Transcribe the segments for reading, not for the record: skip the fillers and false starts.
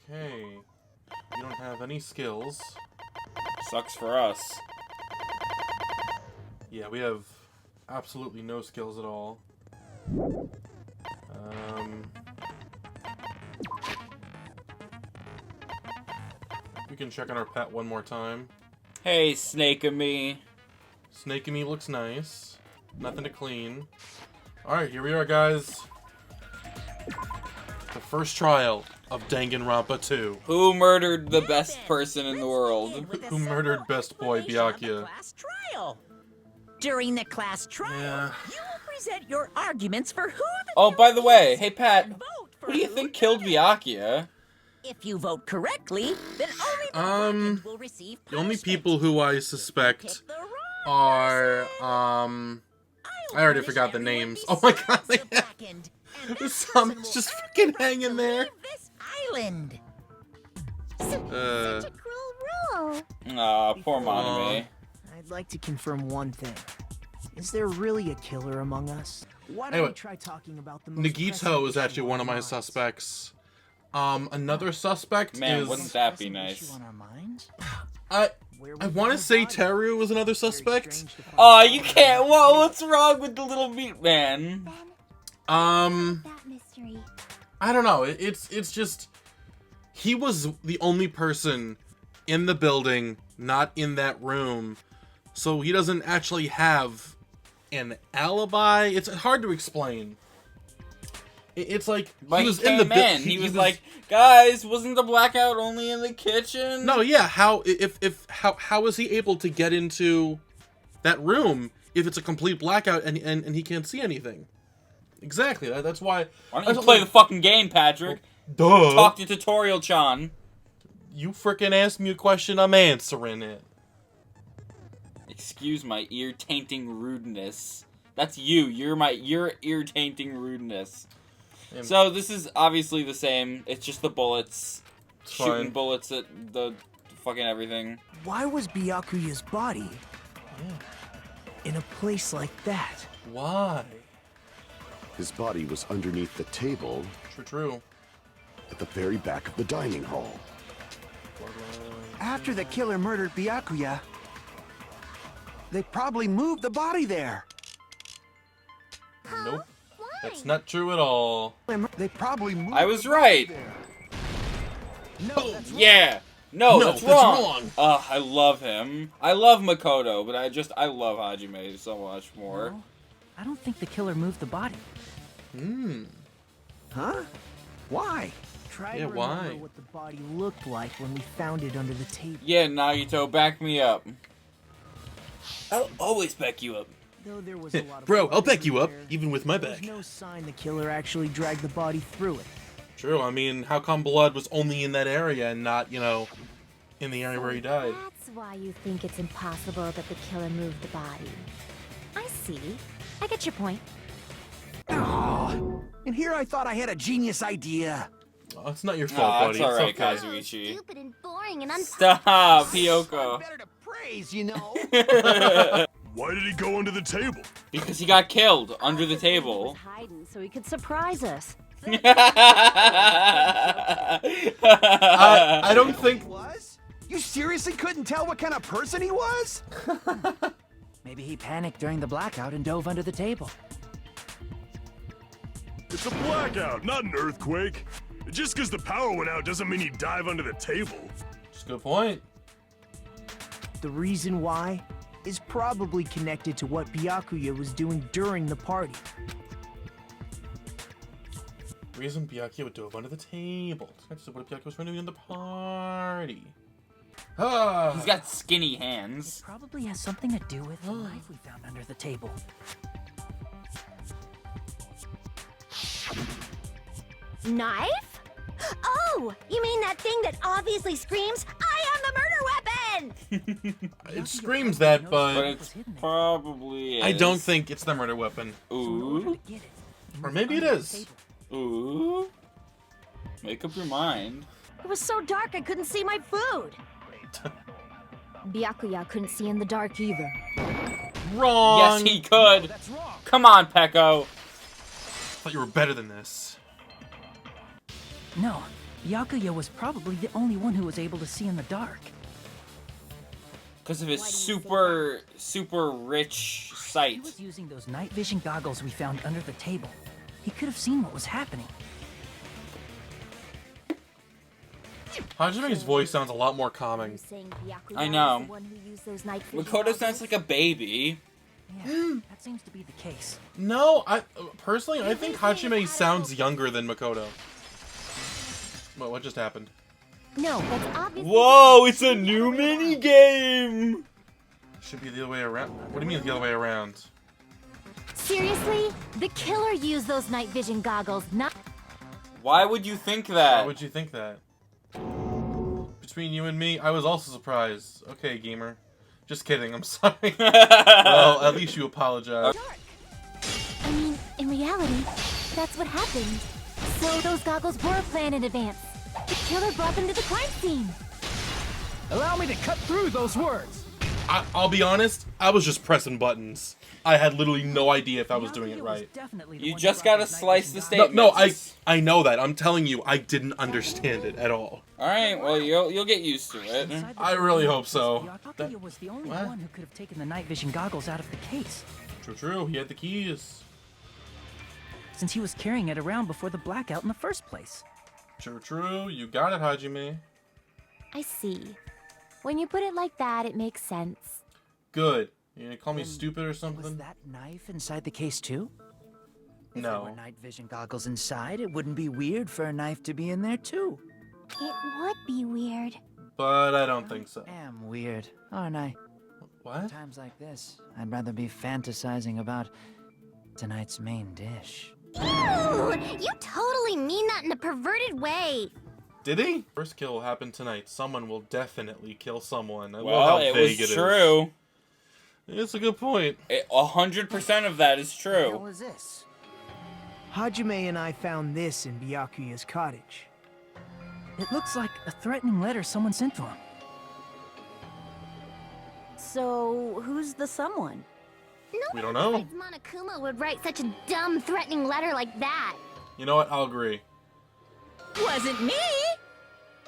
Okay. You don't have any skills. Sucks for us. Yeah, we have absolutely no skills at all. We can check on our pet one more time. Hey, Snake-a-me. Snake-a-me looks nice. Nothing to clean. Alright, here we are, guys. The first trial of Danganronpa 2. Who murdered the best person in the world? Who murdered best boy Byakuya? During the class trial, Yeah. you will present your arguments for who the Oh, by the killer way, is hey Pat, and vote for who do you who think killed done it. Byakuya? If you vote correctly, then only the second will receive The only punishment. people who I Pick suspect the wrong are, person. I already forgot the names. Oh my god, The blackened, and the that summons person just will earn fucking the right hanging to there. leave this island. Such a cruel rule. Aw, poor Monokuma. I'd like to confirm one thing. Is there really a killer among us? Why don't Anyway, we try talking about the most Nagito pressing is actually issue one of on my our minds? suspects. Another suspect Man, is... wouldn't that be Pressing nice? issue on our minds? I Where I we want to found say bodies. Teru was another Very suspect. strange to find Aw, bodies you in can't. the Whoa, what's wrong with the little meat man? Then That mystery. I don't know. It's just he was the only person in the building, not in that room, so he doesn't actually have an alibi. It's hard to explain. It's like But he was came in the in. He was like, guys, wasn't the blackout only in the kitchen? No, yeah. How is he able to get into that room if it's a complete blackout and he can't see anything? Exactly. That's why. Why don't you play the fucking game, Patrick? Duh. Talk to Tutorial-chan. You frickin' asked me a question. I'm answering it. Excuse my ear-tainting rudeness. That's you. You're ear-tainting rudeness. And So this is obviously the same. It's just the bullets. it's Shooting fine. bullets at the fucking everything. Why was Byakuya's body in a place like that? Why? His body was underneath the table True. at the very back of the dining hall. After the killer murdered Byakuya, they probably moved the body there. Nope. That's not true at all. They probably moved I was the body right. there. Yeah. No, No, that's that's wrong. I love him. I love Makoto, but I love Hajime so much more. Well, I don't think the killer moved the body. Huh? Why? Try Yeah, to remember why? what the body looked like when we found it under the table. Yeah, Nagito, back me up. I'll always back you up. Though there was a lot of Bro, I'll blood back you up, everywhere, even with my there's back. no sign the killer actually dragged the body through it. True. I mean, how come blood was only in that area and not, you know, in the area where he died? That's why you think it's impossible that the killer moved the body. I see. I get your point. Oh, and here I thought I had a genius idea. Oh, it's not your fault, Aw, buddy. it's alright, It's okay. Kazuichi. Stupid and boring and un- Stop, Hiyoko. Better to praise, you know. Why did he go under the table? Because he got killed under the table. hiding so he could surprise us. I don't think. Was? You seriously couldn't tell what kind of person he was? Maybe he panicked during the blackout and dove under the table. It's a blackout, not an earthquake. Just because the power went out doesn't mean you dive under the table. That's a good point. The reason why is probably connected to what Byakuya was doing during the party. Reason Byakuya would dove under the table. That's what Byakuya was doing in the party. Ah. He's got skinny hands. Probably has something to do with the knife we found under the table. Knife? Oh, you mean that thing that obviously screams, "I am the murder weapon"? It screams that, But but it's probably is. I don't think it's the murder weapon. Ooh. Get it. Or maybe it is. Ooh. Make up your mind. It was so dark I couldn't see my food. Byakuya couldn't see in the dark either. Wrong. Yes, he could. Come on, Pecco. Thought you were better than this. No, Byakuya was probably the only one who was able to see in the dark. Because of his super rich He sight. was using those night vision goggles we found under the table. He could have seen what was happening. Hajime's voice sounds a lot more calming. I know. Makoto sounds like a baby. Yeah, that seems to be the case. No, personally, I think Hajime sounds younger than Makoto. What just happened? No, that's obviously. Whoa, it's a new mini game. Should be the other way around. What do you mean the other way around? Seriously? The killer used those night vision goggles, not. Why would you think that? Why would you think that? Between you and me, I was also surprised. Okay, gamer. Just kidding, I'm sorry. Well, at least you apologize. I mean, in reality, that's what happened. So those goggles were planned in advance. The killer brought them to the crime scene. Allow me to cut through those words. I'll be honest, I was just pressing buttons. I had literally no idea if I was doing it right. You just gotta slice the statement. No, I know that. I'm telling you, I didn't understand it at all. Alright, well, you'll get used to it. I really hope so. Byakuya was the only one who could have taken the night vision goggles out of the case. True, he had the keys. Since he was carrying it around before the blackout in the first place. True, you got it, Hajime. I see. When you put it like that, it makes sense. Good. You gonna call me stupid or Was something? that knife inside the case too? If there No. were night vision goggles inside, it wouldn't be weird for a knife to be in there too. It would be weird. But I don't think so. I am weird, aren't I? What? Times like this, I'd rather be fantasizing about tonight's main dish. Ew! You totally mean that in a perverted way. Did he? First kill will happen tonight. Someone will definitely kill someone. I love Well, how it vague was it is. true. It's a good point. 100% of that is What true. was this? Hajime and I found this in Byakuya's cottage. It looks like a threatening letter someone sent to him. So, who's the someone? We don't know. Besides Monokuma would write such a dumb, threatening letter like that. You know what? I'll agree. Wasn't me!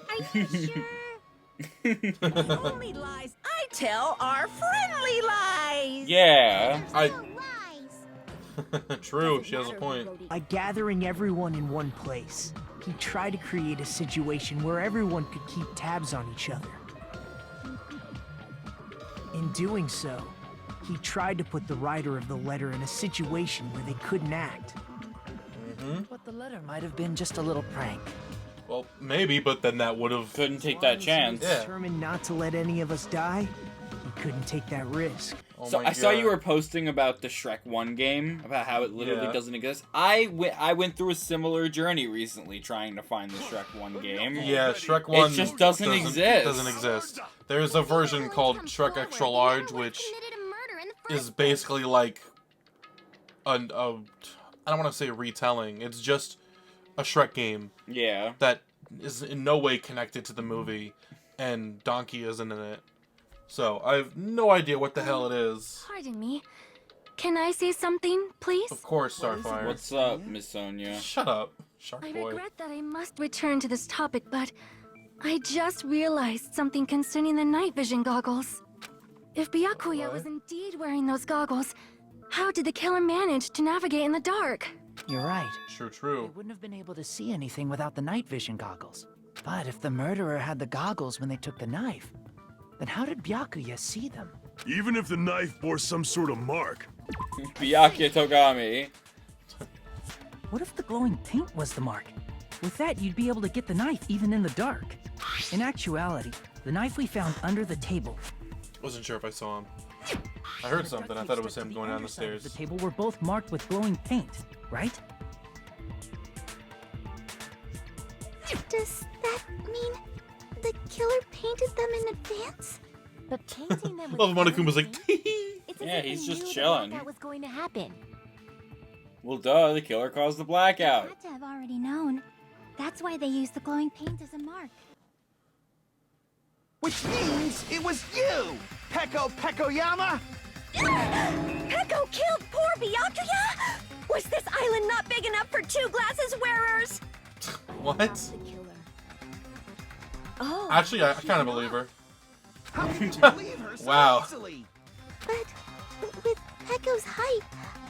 Are you sure? The only lies I tell are friendly lies! Yeah. No lies. True, she has a point. By gathering everyone in one place, he tried to create a situation where everyone could keep tabs on each other. In doing so, he tried to put the writer of the letter in a situation where they couldn't act. But the letter might have been just a little prank. Well, maybe, but then that would have... Couldn't take that chance. Yeah. Determined not to let any of us die, he couldn't take that risk. Oh So my I saw you God. were posting about the Shrek 1 game, about how it literally Yeah. doesn't exist. I went through a similar journey recently trying to find the Shrek 1 game. Yeah, Shrek 1 just doesn't exist. Doesn't exist. There's a version called Shrek Extra Large, which is basically like I don't want to say retelling. It's just a Shrek game Yeah. that is in no way connected to the movie, and Donkey isn't in it. So I have no idea what the hell it is. Pardon me. Can I say something, please? Of course, Starfire. What's up, Miss Sonia? Shut up, Shark I Boy. regret that I must return to this topic, but I just realized something concerning the night vision goggles. If Byakuya was indeed wearing those goggles, how did the killer manage to navigate in the dark? You're right. True, They true. wouldn't have been able to see anything without the night vision goggles. But if the murderer had the goggles when they took the knife, then how did Byakuya see them? Even if the knife bore some sort of mark. Byakuya Togami. What if the glowing paint was the mark? With that, you'd be able to get the knife even in the dark. In actuality, the knife we found under the table. Wasn't sure if I saw him. I heard something. I thought it was him going down the stairs. The table were both marked with glowing paint, right? Does that mean the killer painted them in advance? But painting them with Love Monokuma's like, it's as Yeah, if they he's just knew the chilling. blackout was going to happen. Well, duh, the killer caused the blackout. Had to have already known. That's why they used the glowing paint as a mark. Which means it was you, Peko Pekoyama! Peko killed poor Byakuya? Was this island not big enough for 2 glasses wearers? what? The killer. Oh. Actually, I kind of believe her. How can you believe her so Wow. easily? But with Pecco's height,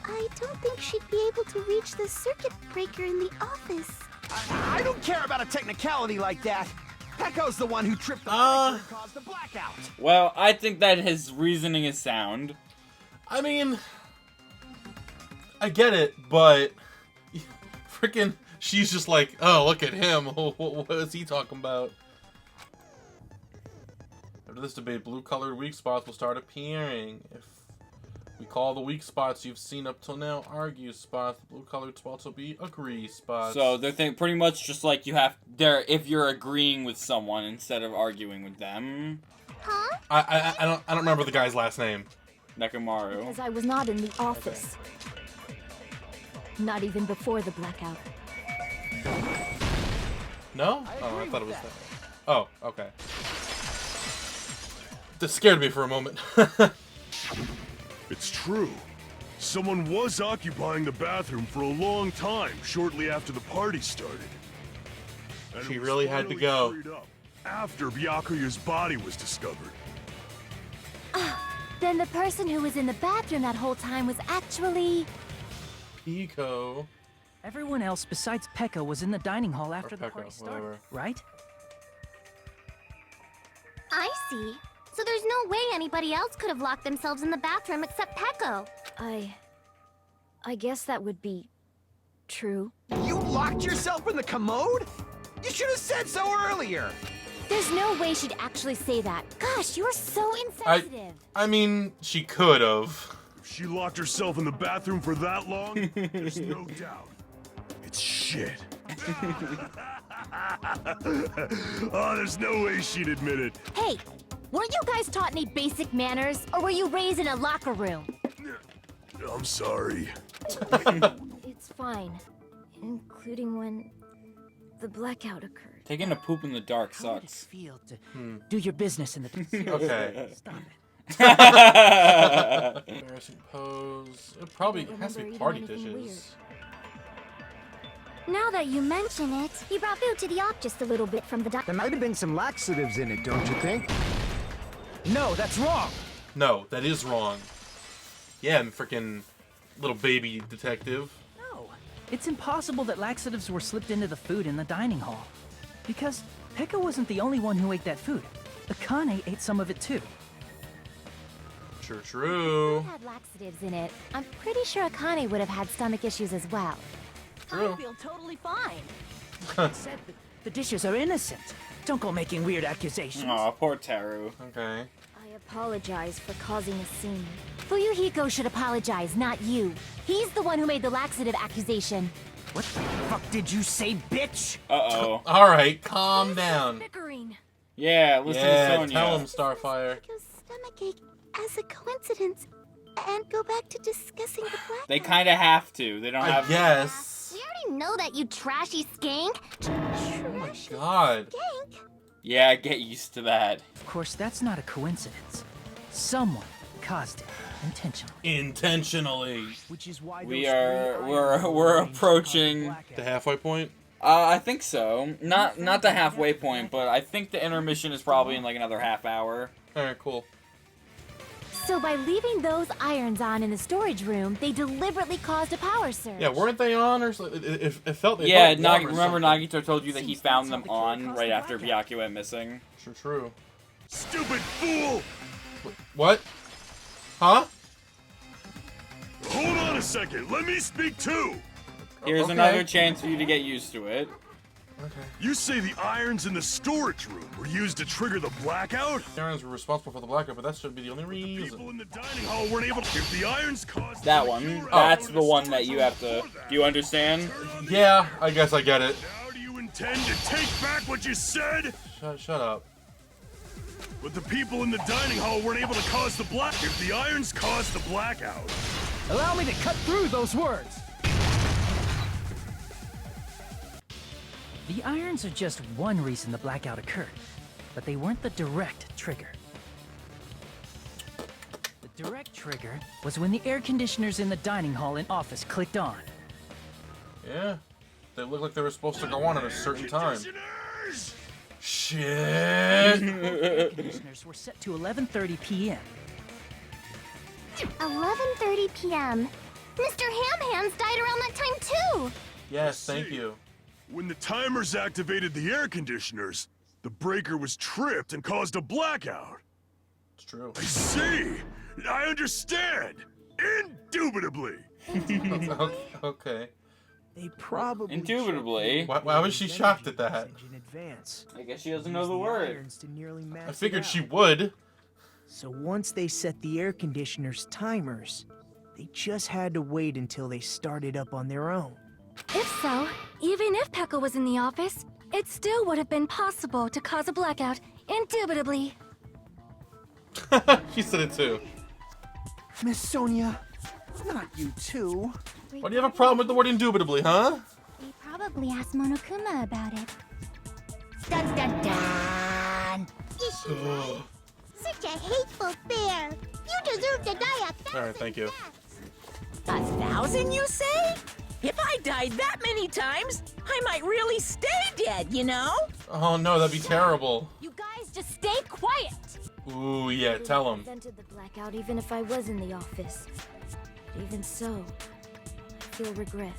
I don't think she'd be able to reach the circuit breaker in the office. I don't care about a technicality like that. Pecco's the one who tripped the breaker and caused the blackout. Well, I think that his reasoning is sound. I mean, I get it, but freaking, she's just like, oh, look at him. What is he talking about? After this debate, blue-colored weak spots will start appearing. If we call the weak spots you've seen up till now argue spots, the blue-colored spots will be agree spots. So they're pretty much just like you have there if you're agreeing with someone instead of arguing with them. Huh? I don't remember the guy's last name. Nekomaru. Because I was not in the office. Not even before the blackout. No? Oh, I thought it was that. Oh, okay. That scared me for a moment. It's true. Someone was occupying the bathroom for a long time shortly after the party started. And She it was really had to finally go. freed up after Byakuya's body was discovered. Then the person who was in the bathroom that whole time was actually... Pico. Everyone else besides Pekka was in the dining hall after the Pekka, party started, whatever. right? I see. So there's no way anybody else could have locked themselves in the bathroom except Pecco. I guess that would be true. You locked yourself in the commode? You should have said so earlier. There's no way she'd actually say that. Gosh, you're so insensitive. I mean, she could have. If she locked herself in the bathroom for that long, there's no doubt. It's shit. Oh, there's no way she'd admit it. Hey, weren't you guys taught any basic manners, or were you raised in a locker room? I'm sorry. It's fine, including when the blackout occurred. Taking a poop in the dark How would it sucks. feel to do your business in the... Okay. Stop it. Embarrassing pose. It probably has to be party dishes. Now that you mention it, you brought food to the op just a little bit from the There might have been some laxatives in it, don't you think? No, that's wrong. No, that is wrong. Yeah, and freaking little baby detective. No, it's impossible that laxatives were slipped into the food in the dining hall. Because Pekka wasn't the only one who ate that food. Akane ate some of it too. True. had laxatives in it. I'm pretty sure Akane would have had stomach issues as well. True. I feel totally fine. Said that the dishes are innocent. Don't go making weird accusations. Aw, poor Teru. Okay. I apologize for causing a scene. Fuyuhiko should apologize, not you. He's the one who made the laxative accusation. What the fuck did you say, bitch? Uh-oh. Alright, calm down. Bickering. Yeah, listen to Yeah, Sonya. tell him, Starfire. Stomachache as a coincidence, and go back to discussing the blackout. They kind of have to. They don't I have... guess. We already know that, you trashy skank. Oh my god. Skank? Yeah, get used to that. Of course, that's not a coincidence. Someone caused it intentionally. Intentionally. Which is why We're approaching... The halfway point? I think so. Not the halfway point, but I think the intermission is probably in like another half hour. Alright, cool. So by leaving those irons on in the storage room, they deliberately caused a power surge. Yeah, weren't they on or so? It felt. It Yeah, felt warm or remember something. Nagito told you that he found them on right after Byakuya went missing. True. Stupid fool! What? Huh? Hold on a second, let me speak too! Here's Okay. another chance for you to get used to it. Okay. You say the irons in the storage room were used to trigger the blackout? The irons were responsible for the blackout, but that should be the only People reason. in the dining hall weren't able to. If the irons caused That one. That's the one that you have to... Do you understand? Yeah, I guess I get it. Now do you intend to take back what you said? Shut up. But the people in the dining hall weren't able to cause the black. If the irons caused the blackout, Allow me to cut through those words. The irons are just one reason the blackout occurred, but they weren't the direct trigger. The direct trigger was when the air conditioners in the dining hall and office clicked on. Yeah. They looked like they were supposed to go on at a certain time. conditioners! Shit. Air conditioners were set to 11:30 p.m. 11:30 p.m. Mr. Ham Hands died around that time too. Yes, thank you. When the timers activated the air conditioners, the breaker was tripped and caused a blackout. It's true. I see! I understand! Indubitably! Okay. They probably Indubitably. Why was she shocked at that? in advance. I guess she doesn't know the word. Irons to nearly max I it figured out. she would. So once they set the air conditioner's timers, they just had to wait until they started up on their own. If so, even if Pekka was in the office, it still would have been possible to cause a blackout, indubitably. She said it too. Miss Sonia, not you too. Why do you have a problem with the word indubitably, huh? They probably asked Monokuma about it. Dun dun dun! Such a hateful bear! You deserve to die 1,000 Alright, thank you. deaths. 1,000, you say? If I died that many times, I might really stay dead, you know? Oh no, that'd be terrible. You guys just stay quiet! Ooh, yeah, tell him. Prevented the blackout even if I was in the office. But even so, I feel regret.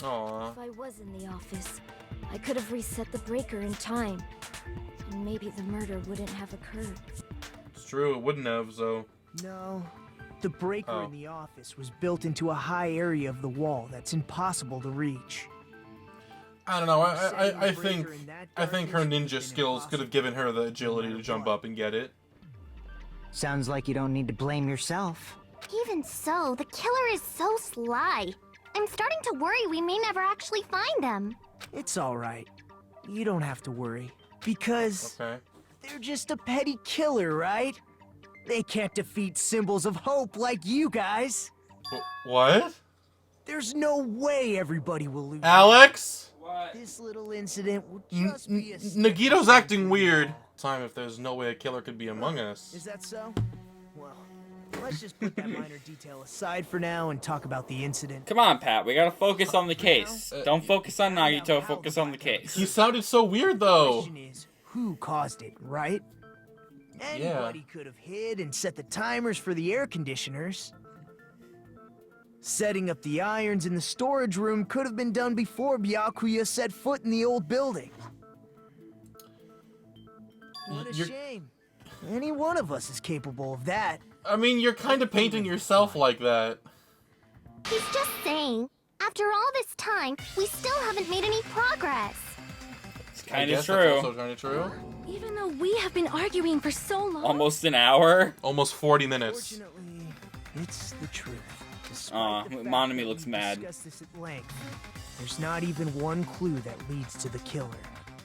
Aw. If I was in the office, I could have reset the breaker in time. And maybe the murder wouldn't have occurred. It's true, it wouldn't have, so. No. The breaker Oh. in the office was built into a high area of the wall that's impossible to reach. I don't know, Setting the I breaker think in that her darkness would ninja have skills been could have given her the agility to jump up and get it. Sounds like you don't need to blame yourself. Even so, the killer is so sly. I'm starting to worry we may never actually find them. It's alright. You don't have to worry. Because Okay. they're just a petty killer, right? They can't defeat symbols of hope like you guys. What? There's no way everybody will lose. Alex? What? This little incident will just be a Nagito's acting weird. Time if there's no way a killer could be among us. Is that so? Well, let's just put that minor detail aside for now and talk about the incident. Come on, Pat. We gotta focus on the case. Don't focus on Nagito. Focus on the case. He sounded so weird though. The question is, who caused it, right? Anybody could have hid and set the timers for the air conditioners. Setting up the irons in the storage room could have been done before Byakuya set foot in the old building. What a shame. Any one of us is capable of that. I mean, you're kind of painting yourself like that. He's just saying, after all this time, we still haven't made any progress. It's I kind guess of that's true. also kind of true. Even though we have been arguing for so long. Almost an hour. Almost 40 minutes. Fortunately, it's the truth. Aw, Despite the fact Monami that looks we mad. discussed this at length, there's not even one clue that leads to the killer.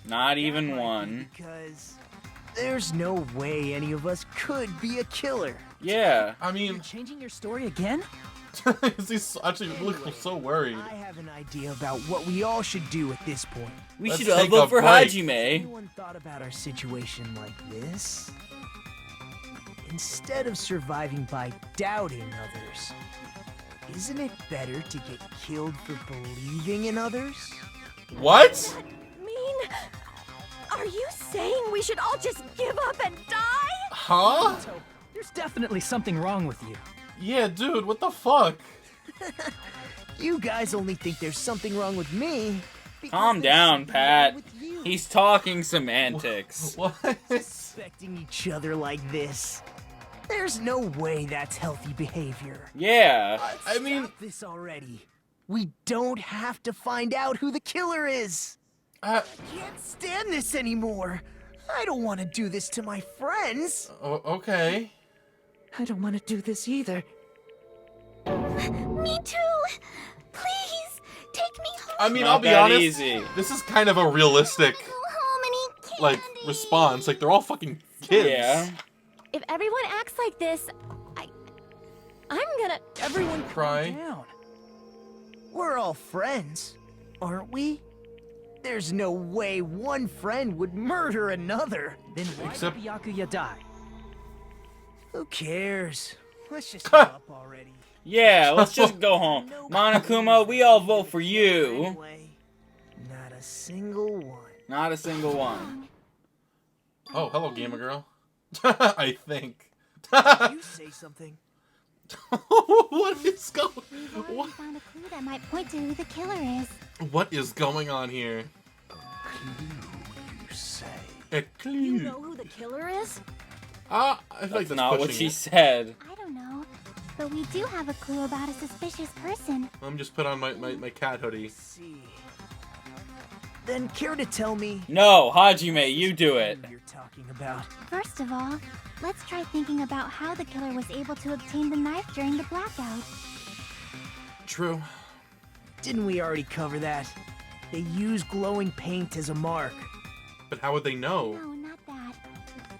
Not even one. Because there's no way any of us could be a killer. Yeah. I You're mean, changing your story again? he's actually looking so worried. I have an idea about what we all should do at this point. We Let's should all take vote a for break. Hajime. Anyone thought about our situation like this? Instead of surviving by doubting others, isn't it better to get killed for believing in others? What? Mean? Are you saying we should all just give up and die? Huh? So, there's definitely something wrong with you. Yeah, dude, what the fuck? You guys only think there's something wrong with me. because Calm there's down, something Pat. wrong with you. He's talking semantics. What? Suspecting each other like this. There's no way that's healthy behavior. Yeah. I mean, Stop this already. We don't have to find out who the killer is. uh, Can't stand this anymore. I don't want to do this to my friends. okay. I don't want to do this either. Me too! Please, take me home. I mean, Not I'll be that honest. easy. This is kind of a realistic, Go home and eat like, candy. response. Like, they're all fucking kids. Yeah. If everyone acts like this, I'm gonna... Everyone Cry. calm down. We're all friends, aren't we? There's no way one friend would murder another. Then why Except- did Byakuya die? Who cares? Let's just give up already. Yeah, let's just go home. Monokuma, we all vote for you. Anyway, not a single one. Not a single one. Oh, hello, gamer girl. I think. You say something. What is going? We've already What? found a clue that might point to who the killer is. What is going on here? You say. A clue. You know who the killer is? I feel like That's that's not what pushing she it. said. I don't know, but we do have a clue about a suspicious person. Let me just put on my cat hoodie. See. Then care to tell me No, Hajime, you do it. who you're talking about? First of all, let's try thinking about how the killer was able to obtain the knife during the blackout. True. Didn't we already cover that? They use glowing paint as a mark. But how would they know? No, not that.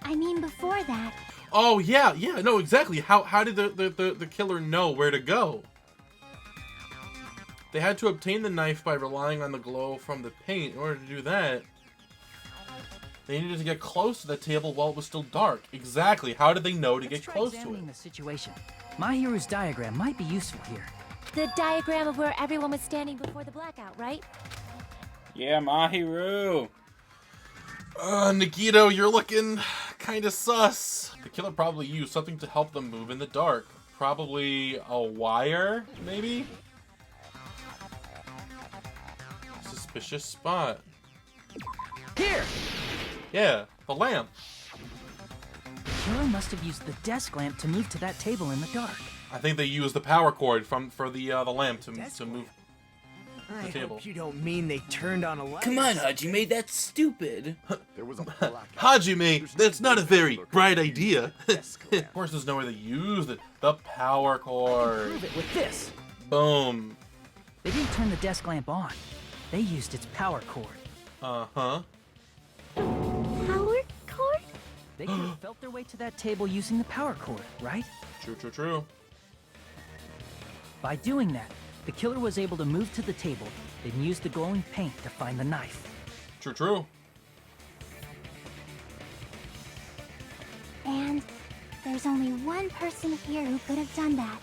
I mean before that. Oh yeah, no, exactly. How did the killer know where to go? They had to obtain the knife by relying on the glow from the paint. In order to do that, they needed to get close to the table while it was still dark. Exactly. How did they know to Let's get try close to examining it? the situation. My hero's diagram might be useful here. The diagram of where everyone was standing before the blackout, right? Yeah, Mahiru. Nagito, you're looking kind of sus. The killer probably used something to help them move in the dark. Probably a wire, maybe? Suspicious spot. Here! Yeah, the lamp. The killer must have used the desk lamp to move to that table in the dark. I think they used the power cord for the lamp to move. I table. hope you don't mean they turned on a light. Come on, Hajime, that's stupid. There was a blackout. Hajime, that's not a very bright idea. Desk Of lamp. course, there's no way they used it. The power cord. Prove it with this. Boom. They didn't turn the desk lamp on. They used its power cord. Uh-huh. Power cord? They could have felt their way to that table using the power cord, right? True. By doing that, the killer was able to move to the table, then use the glowing paint to find the knife. True. And there's only one person here who could have done that.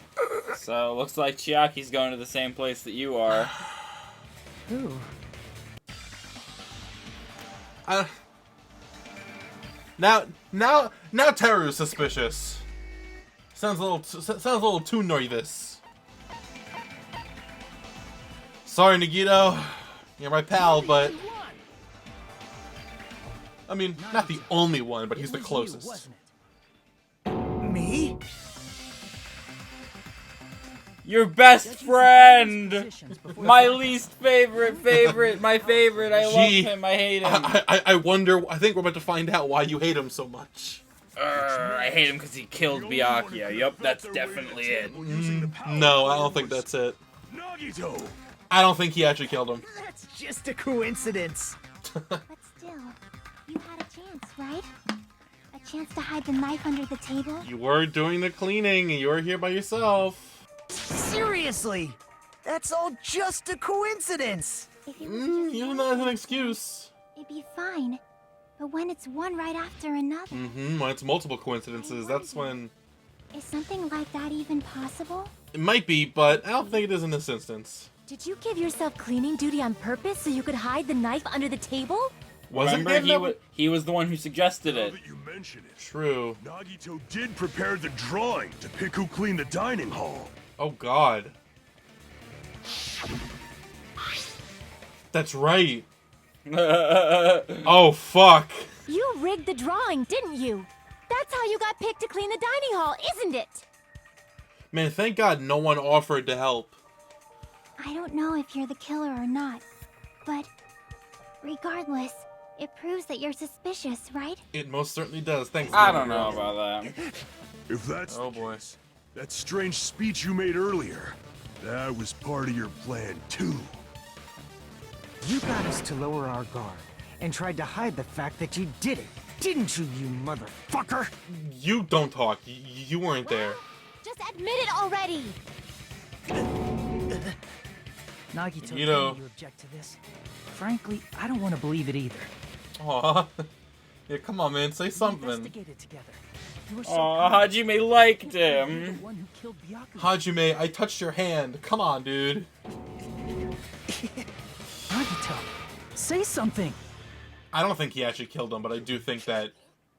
So, looks like Chiaki's going to the same place that you are. Ooh. Now Teru's suspicious. Sounds a little too nervous. Sorry, Nagito. You're my pal, but I mean, not the only one, but he's the It was you, closest. wasn't it? Me? Your best Judges friend! positions before My the- least favorite, my favorite. I love Gee, him, I hate him. I wonder. I think we're about to find out why you hate him so much. I hate him because he killed Byakuya. Yup, that's definitely it. No, I don't think that's it. Nagito! I don't think he actually killed him. That's just a coincidence. But still, you had a chance, right? A chance to hide the knife under the table? You were doing the cleaning, and you were here by yourself. Seriously! That's all just a coincidence! If it was just Using one that as an thing, excuse. it'd be fine. But when it's one right after another, When it's multiple coincidences, that's when is something like that even possible? it might be, but I don't think it is in this instance. Did you give yourself cleaning duty on purpose so you could hide the knife under the table? Wasn't Remember, he was the one who suggested Now it. that you mention it, True. Nagito did prepare the drawing to pick who cleaned the dining hall. Oh God. That's right. Oh fuck. You rigged the drawing, didn't you? That's how you got picked to clean the dining hall, isn't it? Man, thank God no one offered to help. I don't know if you're the killer or not, but regardless, it proves that you're suspicious, right? It most certainly does. Thanks. I Gamer don't know Girl. about that. If that's Oh the boy. case, that strange speech you made earlier, that was part of your plan too. You got us to lower our guard and tried to hide the fact that you did it, didn't you, you motherfucker? You don't talk. You weren't there. Just admit it already! Nagito, You tell know- me you object to this. Frankly, I don't want to believe it either. Aw. Yeah, come on, man. Say We something. investigated together. You were so Aw, confident Hajime liked you were him. the one who killed Byakuya. Hajime, I touched your hand. Come on, dude. Nagito, say something. I don't think he actually killed him, but I do think that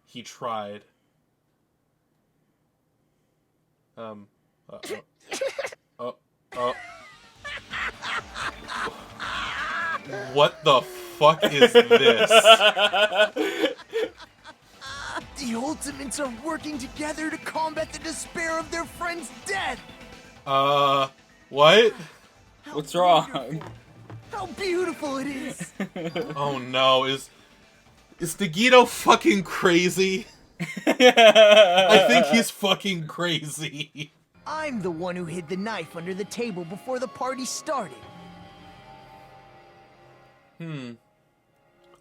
He tried. What the fuck is this? The Ultimates are working together to combat the despair of their friend's death. What? What's wrong? How beautiful it is. Oh no, is Nagito fucking crazy? I think he's fucking crazy. I'm the one who hid the knife under the table before the party started.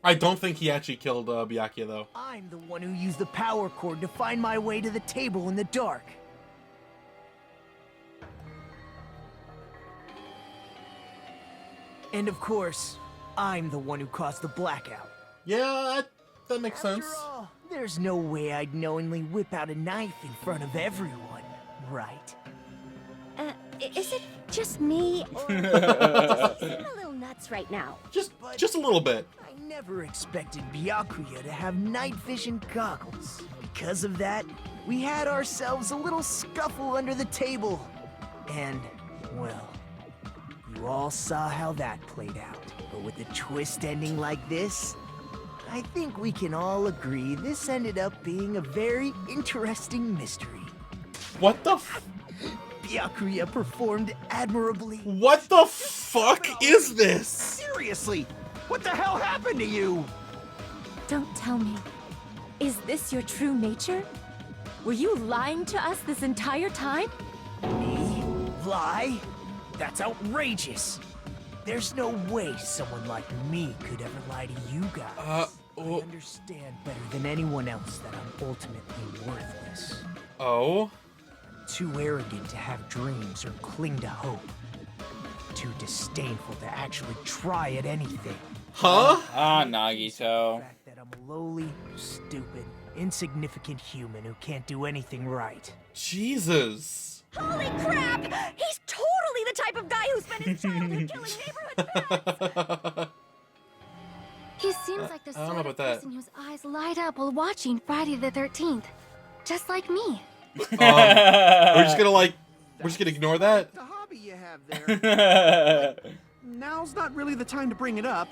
I don't think he actually killed Byakuya though. I'm the one who used the power cord to find my way to the table in the dark. And of course, I'm the one who caused the blackout. Yeah, that makes sense. After all, there's no way I'd knowingly whip out a knife in front of everyone, right? Is it just me, or does he seem a little nuts right now? Just a little bit. I never expected Byakuya to have night vision goggles. Because of that, we had ourselves a little scuffle under the table. And, well, you all saw how that played out. But with a twist ending like this, I think we can all agree this ended up being a very interesting mystery. What the Byakuya performed admirably. What the fuck is this? Seriously, what the hell happened to you? Don't tell me. Is this your true nature? Were you lying to us this entire time? Me? Lie? That's outrageous. There's no way someone like me could ever lie to you guys. I understand better than anyone else that I'm ultimately worthless. Oh? Too arrogant to have dreams or cling to hope. Too disdainful to actually try at anything. Huh? Nagito. The fact that I'm a lowly, stupid, insignificant human who can't do anything right. Jesus. Holy crap! He's totally the type of guy who spent his childhood killing neighborhood pets! He seems like the I don't know sort of about that. person whose eyes light up while watching Friday the 13th. Just like me. We're just gonna ignore that? The hobby you have there. Now's not really the time to bring it up.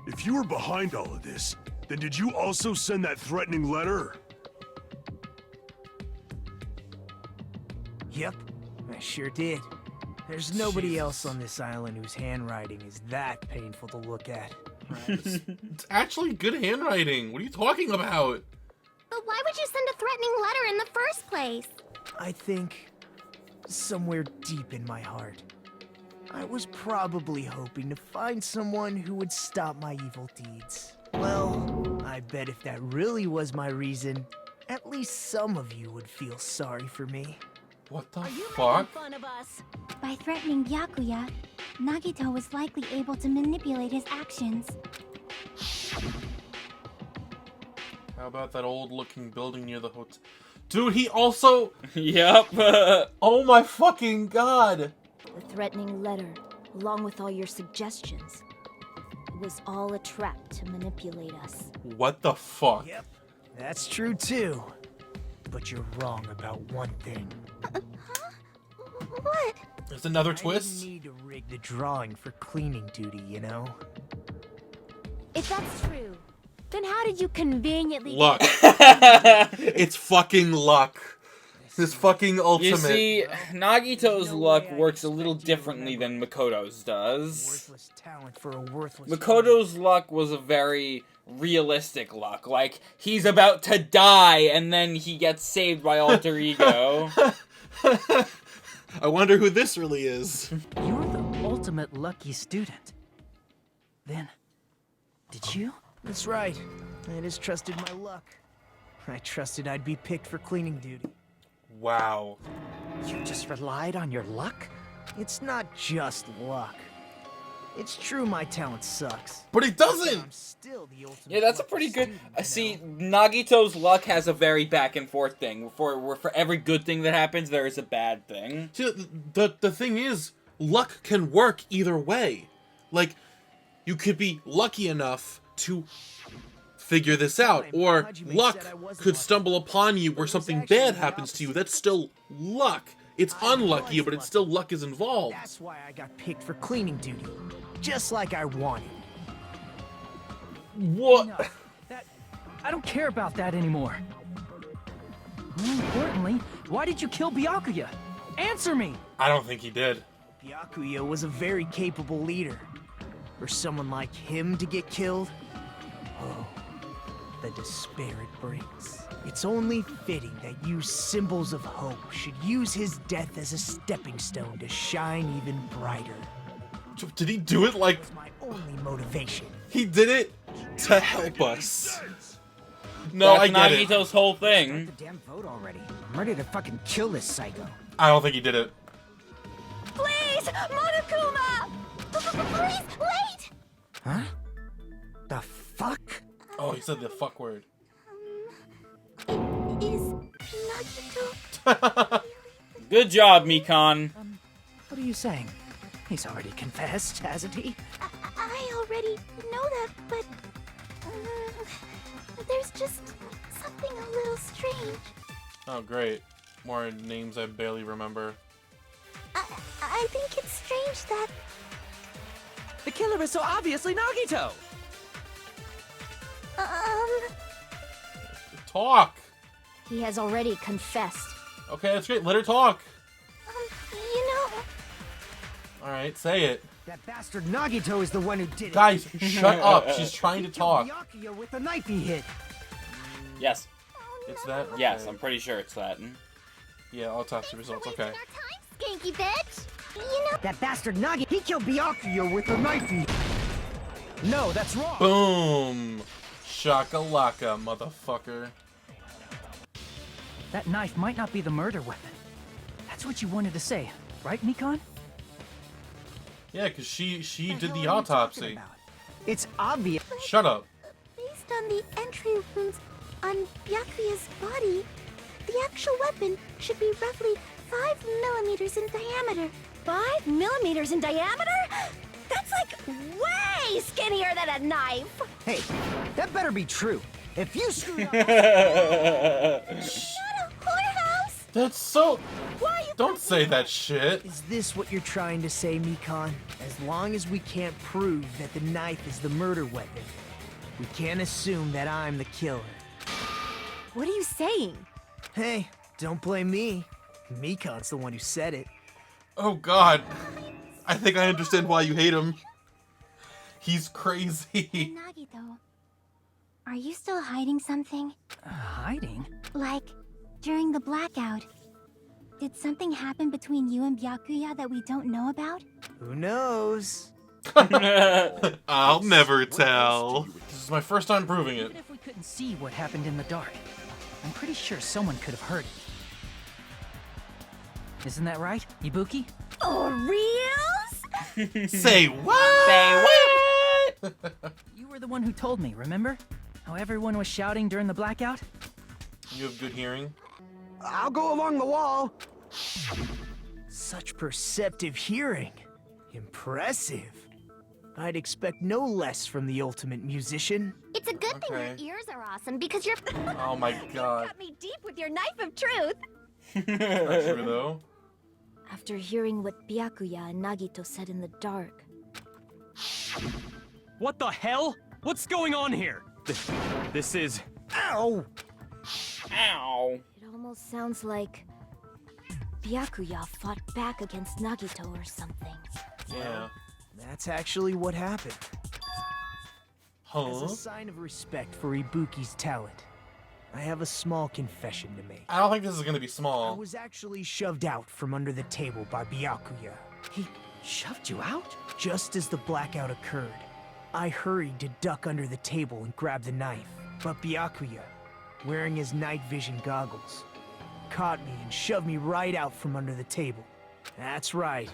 If you were behind all of this, then did you also send that threatening letter? Yep, I sure did. There's nobody else on this island whose handwriting is that painful to look at. It's actually good handwriting. What are you talking about? But why would you send a threatening letter in the first place? I think, somewhere deep in my heart, I was probably hoping to find someone who would stop my evil deeds. Well, I bet if that really was my reason, at least some of you would feel sorry for me. What the Are you fuck? making fun of us? By threatening Byakuya, Nagito was likely able to manipulate his actions. How about that old-looking building near the hotel? Dude, he also... Yep. Oh my fucking god! The threatening letter, along with all your suggestions, was all a trap to manipulate us. What the fuck? Yep, that's true too. But you're wrong about one thing. What? There's another I twist? didn't need to rig the drawing for cleaning duty, you know? If that's true, then how did you conveniently Luck. It's fucking luck. His fucking ultimate. You see, Nagito's luck works a little differently than Makoto's does. Worthless talent for a worthless Makoto's luck was a very realistic luck. Like, he's about to die, and then he gets saved by Alter Ego. I wonder who this really is. You're the ultimate lucky student. Then, did you? That's right. I just trusted my luck. I trusted I'd be picked for cleaning duty. Wow. You just relied on your luck? It's not just luck. It's true my talent sucks. But it doesn't! I'm still the ultimate Yeah, that's a lucky pretty good... student, you See, know? Nagito's luck has a very back and forth thing. For every good thing that happens, there is a bad thing. See, the thing is, luck can work either way. Like, you could be lucky enough to figure this out. Fine, Or Hajime luck said I wasn't could lucky. stumble upon you where It was something actually bad the happens to you. opposite. That's still luck. It's I unlucky, was but it's lucky. still luck is involved. That's why I got picked for cleaning duty. Just like I wanted. What? No, I don't care about that anymore. More importantly, why did you kill Byakuya? Answer me! I don't think he did. Byakuya was a very capable leader. For someone like him to get killed, oh, the despair it brings. It's only fitting that you symbols of hope should use his death as a stepping stone to shine even brighter. Did he do it like... That's my only motivation. He did it to help us. No, I That's get it. Nagito's whole thing. The damn vote already. I'm ready to fucking kill this psycho. I don't think he did it. Please, Monokuma! Please, wait! Huh? The fuck? Oh, he said the fuck word. Is Nagito... Good job, Mikan. What are you saying? He's already confessed, hasn't he? I already know that, but... there's just something a little strange. Oh, great. More names I barely remember. I think it's strange that... The killer is so obviously Nagito! Talk! He has already confessed. Okay, that's great. Let her talk. you know... Alright, say it. That bastard Nagito is the one who did it. Guys, shut up. She's trying to He killed talk. Byakuya with the knife he hit. Yes. It's that? Yes, Okay. I'm pretty sure it's that. Yeah, I'll toss the results. Okay. Skanky bitch! You know... That bastard Nagi, he killed Byakuya with the knife he... No, that's wrong. Boom! Shakalaka, motherfucker. That knife might not be the murder weapon. That's what you wanted to say, right, Mikan? Yeah, because she What did hell the are you talking autopsy. about? It's obvious. Shut up. Based on the entry wounds on Byakuya's body, the actual weapon should be roughly 5 millimeters in diameter. 5 millimeters in diameter? That's like way skinnier than a knife! Hey, that better be true. If you screwed up... Not a whorehouse! That's so... Why you... Don't say that shit. Is this what you're trying to say, Mikan? As long as we can't prove that the knife is the murder weapon, we can't assume that I'm the killer. What are you saying? Hey, don't blame me. Mikan's the one who said it. Oh god. I think I understand why you hate him. He's crazy. Nagito, are you still hiding something? Hiding? Like, during the blackout, did something happen between you and Byakuya that we don't know about? Who knows? I'll never tell. This is my first time proving it. Even if we couldn't see what happened in the dark, I'm pretty sure someone could have heard it. Isn't that right, Ibuki? Oh, reals? Say what? Say what? You were the one who told me, remember? How everyone was shouting during the blackout? You have good hearing? I'll go along the wall. Such perceptive hearing. Impressive. I'd expect no less from the ultimate musician. It's a good Okay. thing your ears are awesome because you're... Oh my god. Got me deep with your knife of truth! Not true though. After hearing what Byakuya and Nagito said in the dark, What the hell? What's going on here? This is... Ow! Ow. it almost sounds like Byakuya fought back against Nagito or something. Yeah. That's actually what happened. As Huh? a sign of respect for Ibuki's talent, I have a small confession to make. I don't think this is gonna be I small. was actually shoved out from under the table by Byakuya. He shoved you out? Just as the blackout occurred, I hurried to duck under the table and grab the knife. But Byakuya, wearing his night vision goggles, caught me and shoved me right out from under the table. That's right.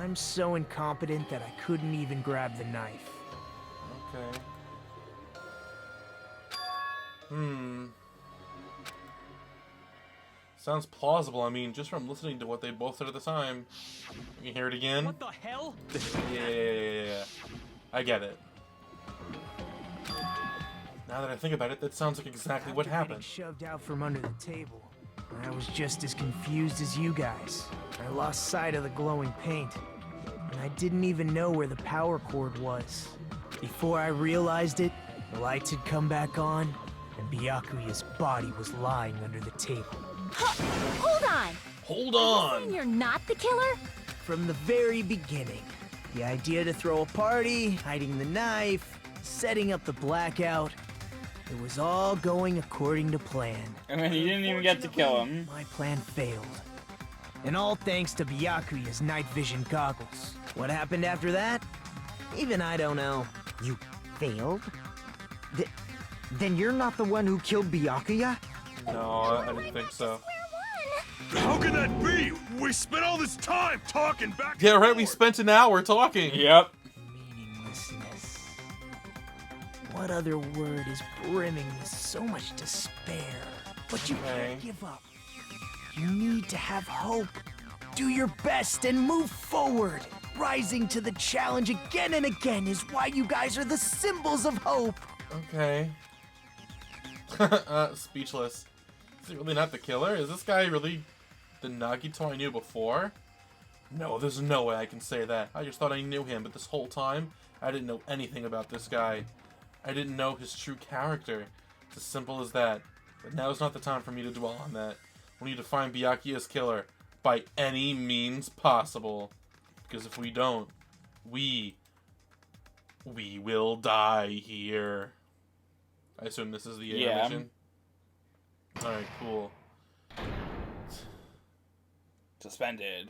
I'm so incompetent that I couldn't even grab the knife. Okay. Sounds plausible. I mean, just from listening to what they both said at the time. You can hear it again? What the hell? Yeah. I get it. Now that I think about it, that sounds like exactly what After happened. getting shoved out from under the table, I was just as confused as you guys. I lost sight of the glowing paint, and I didn't even know where the power cord was. Before I realized it, the lights had come back on, and Byakuya's body was lying under the table. Hold on! Hold Are you on! saying you're not the killer? From the very beginning, the idea to throw a party, hiding the knife, setting up the blackout, it was all going according to plan. And then you didn't even get to kill him. My plan failed. And all thanks to Byakuya's night vision goggles. What happened after that? Even I don't know. You failed? Then you're not the one who killed Byakuya? No, I didn't think so. How can that be? We spent all this time talking back. Yeah, right. We spent an hour talking. Yep. Meaninglessness. What other word is brimming with so much despair? But you can't give up. You need to have hope. Do your best and move forward. Rising to the challenge again and again is why you guys are the symbols of hope. Okay. Speechless. Is he really not the killer? Is this guy really the Nagito I knew before? No, there's no way I can say that. I just thought I knew him, but this whole time, I didn't know anything about this guy. I didn't know his true character. It's as simple as that. But now's not the time for me to dwell on that. We need to find Byakuya's killer by any means possible. Because if we don't, we will die here. I assume this is the animation. Alright, cool. Suspended.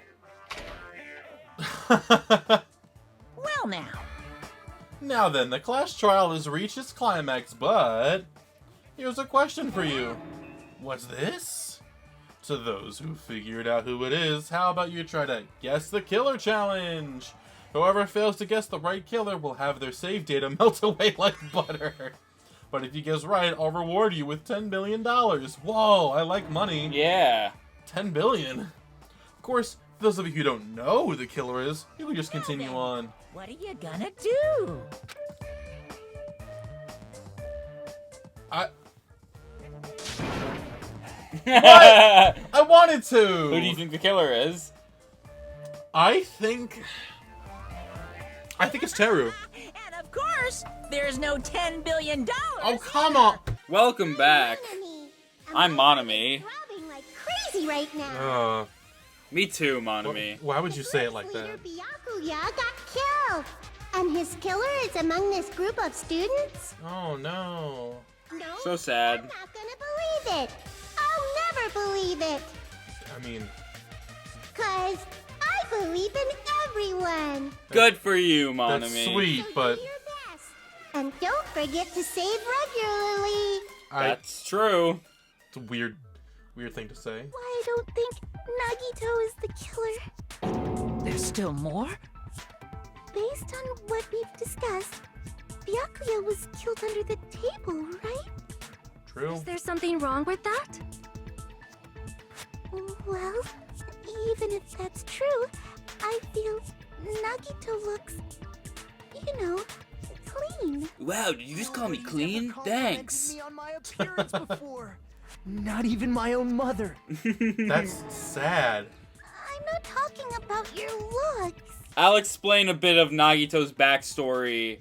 Well now. Now then, the class trial has reached its climax, but here's a question for you. What's this? To those who figured out who it is, how about you try to guess the killer challenge? Whoever fails to guess the right killer will have their save data melt away like butter. But if you guess right, I'll reward you with $10 billion. Whoa, I like money. Yeah. 10 billion. Of course, for those of you who don't know who the killer is, you can just continue on. What are you gonna do? What? I wanted to! Who do you think the killer is? I think it's Teru. And of course, there's no $10 billion. Oh, come on! Welcome back. I'm Monami. Throbbing like crazy right now. Me too, Monami. Why would you say it like that? Byakuya got killed, and his killer is among this group of students? Oh, no. No, So sad. I'm not gonna believe it. I'll never believe it. I mean... 'Cause I believe in everyone. Good for you, Monami. That's sweet, but... And don't forget to save regularly. That's true. It's a weird thing to say. I don't think Nagito is the killer. There's still more? Based on what we've discussed, Byakuya was killed under the table, right? True. Is there something wrong with that? Well, even if that's true, I feel Nagito looks, clean. Wow, did you just call me clean? Thanks. Me on my appearance before. Not even my own mother. That's sad. I'm not talking about your looks. I'll explain a bit of Nagito's backstory.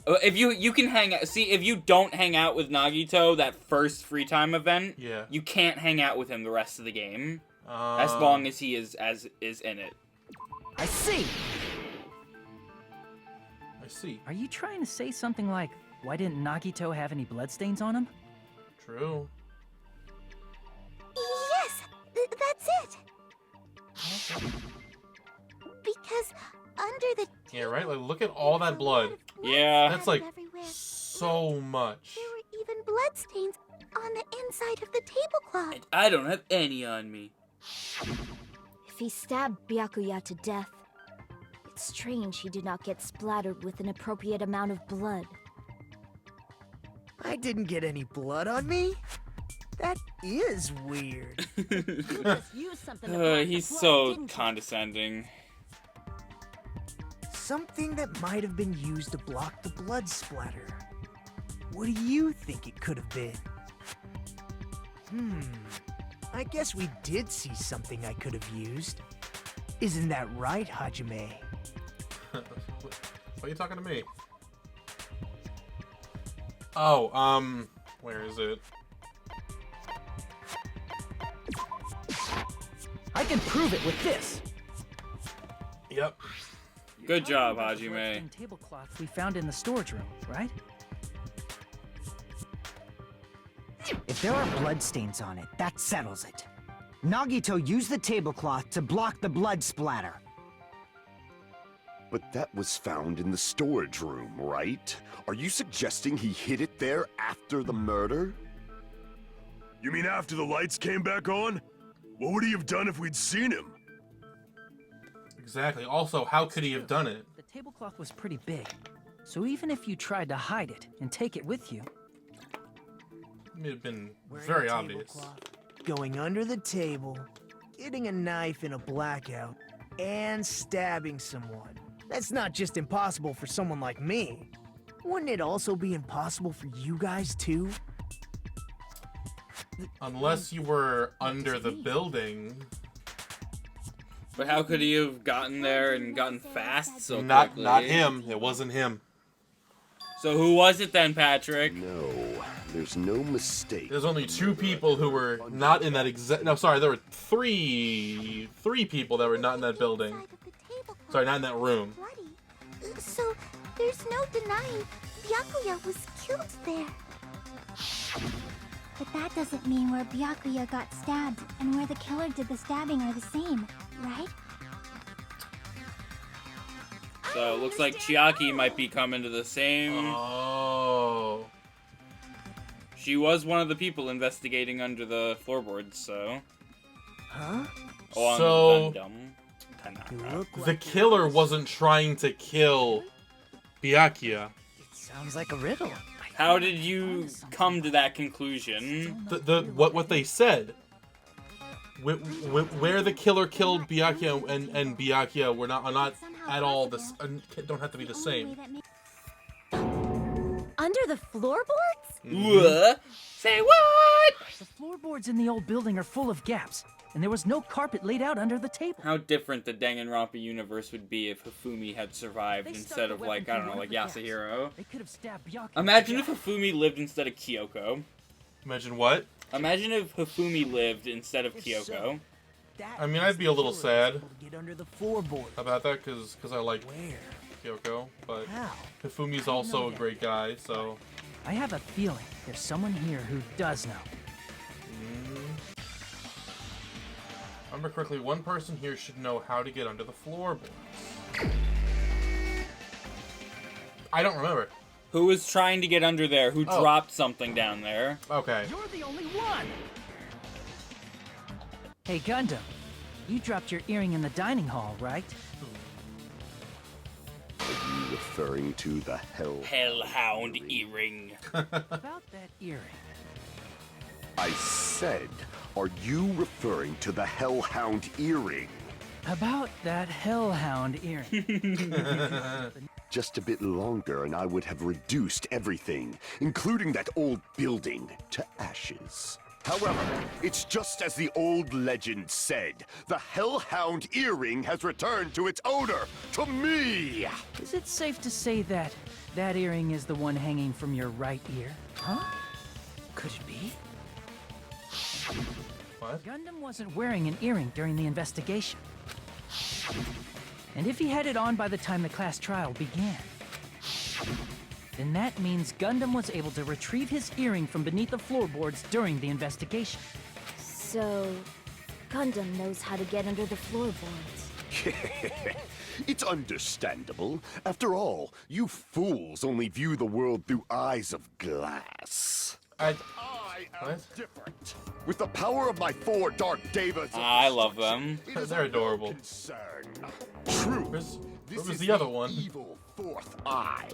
If you can hang out, see, if you don't hang out with Nagito that first free time event, Yeah. you can't hang out with him the rest of the game. As long as he is in it. I see. I see. Are you trying to say something like, why didn't Nagito have any bloodstains on him? True. Yes, that's it. Because under the Yeah, right? Like, look at all that blood. Yeah. That's like so much. there were even bloodstains on the inside of the tablecloth. I don't have any on me. If he stabbed Byakuya to death, it's strange he did not get splattered with an appropriate amount of blood. I didn't get any blood on me. That is weird. He's so condescending. Something that might have been used to block the blood splatter. What do you think it could have been? I guess we did see something I could have used. Isn't that right, Hajime? Why are you talking to me? Oh, where is it? I can prove it with this. Yep. Good job, Bloodstained Hajime. tablecloth we found in the storage room, right? If there are bloodstains on it, that settles it. Nagito used the tablecloth to block the blood splatter. But that was found in the storage room, right? Are you suggesting he hid it there after the murder? You mean after the lights came back on? What would he have done if we'd seen him? Exactly. Also, how could he have done it? The tablecloth was pretty big, so even if you tried to hide it and take it with you, It may have been very obvious. Going under the table, getting a knife in a blackout, and stabbing someone. That's not just impossible for someone like me. Wouldn't it also be impossible for you guys too? Unless you were under the building. But how could he have gotten there and gotten fast so Not quickly? him. It wasn't him. So who was it then, Patrick? No, there's no mistake. There's only two people who were not in that exact. No, sorry, there were three people that were not in that building. Sorry, not in that room. So, there's no denying Byakuya was killed there. But that doesn't mean where Byakuya got stabbed and where the killer did the stabbing are the same, right? So it looks like Chiaki might be coming to the same. Oh. She was one of the people investigating under the floorboards, so. Huh? On So- Gundam. The killer wasn't trying to kill Byakuya. sounds like a riddle. How did you come to that conclusion? What they said. Where the killer killed Byakuya and Byakuya were not at all this. Don't have to be the same. Under the floorboards? What? Say what? The floorboards in the old building are full of gaps, and there was no carpet laid out under the table. How different the Danganronpa universe would be if Hifumi had survived instead of, like, I don't know, like Yasuhiro. They could have stabbed Byakuya. Imagine if Hifumi lived instead of Kyoko. Imagine what? Imagine if Hifumi lived instead of Kyoko. I mean, I'd be a little sad Get under the floorboard. about that because I like Kyoko, but Hifumi's also a great guy, so. I have a feeling there's someone here who does know. Remember correctly, one person here should know how to get under the floorboards. I don't remember. Who was trying to get under there? Who dropped something down there? Okay. You're the only one! Hey, Gundam. You dropped your earring in the dining hall, right? Are you referring to the Hellhound earring. About that earring. I said, are you referring to the Hellhound earring? About that hellhound earring. Just a bit longer and I would have reduced everything, including that old building, to ashes. However, it's just as the old legend said. The Hellhound earring has returned to its owner, to me! Is it safe to say that that earring is the one hanging from your right ear? Huh? Could it be? What? Gundam wasn't wearing an earring during the investigation. And if he had it on by the time the class trial began, then that means Gundam was able to retrieve his earring from beneath the floorboards during the investigation. So, Gundam knows how to get under the floorboards. It's understandable. After all, you fools only view the world through eyes of glass. I am different. With the power of my 4 dark devas. I love them. They're adorable. True. Where was the other one? Evil 4th eye.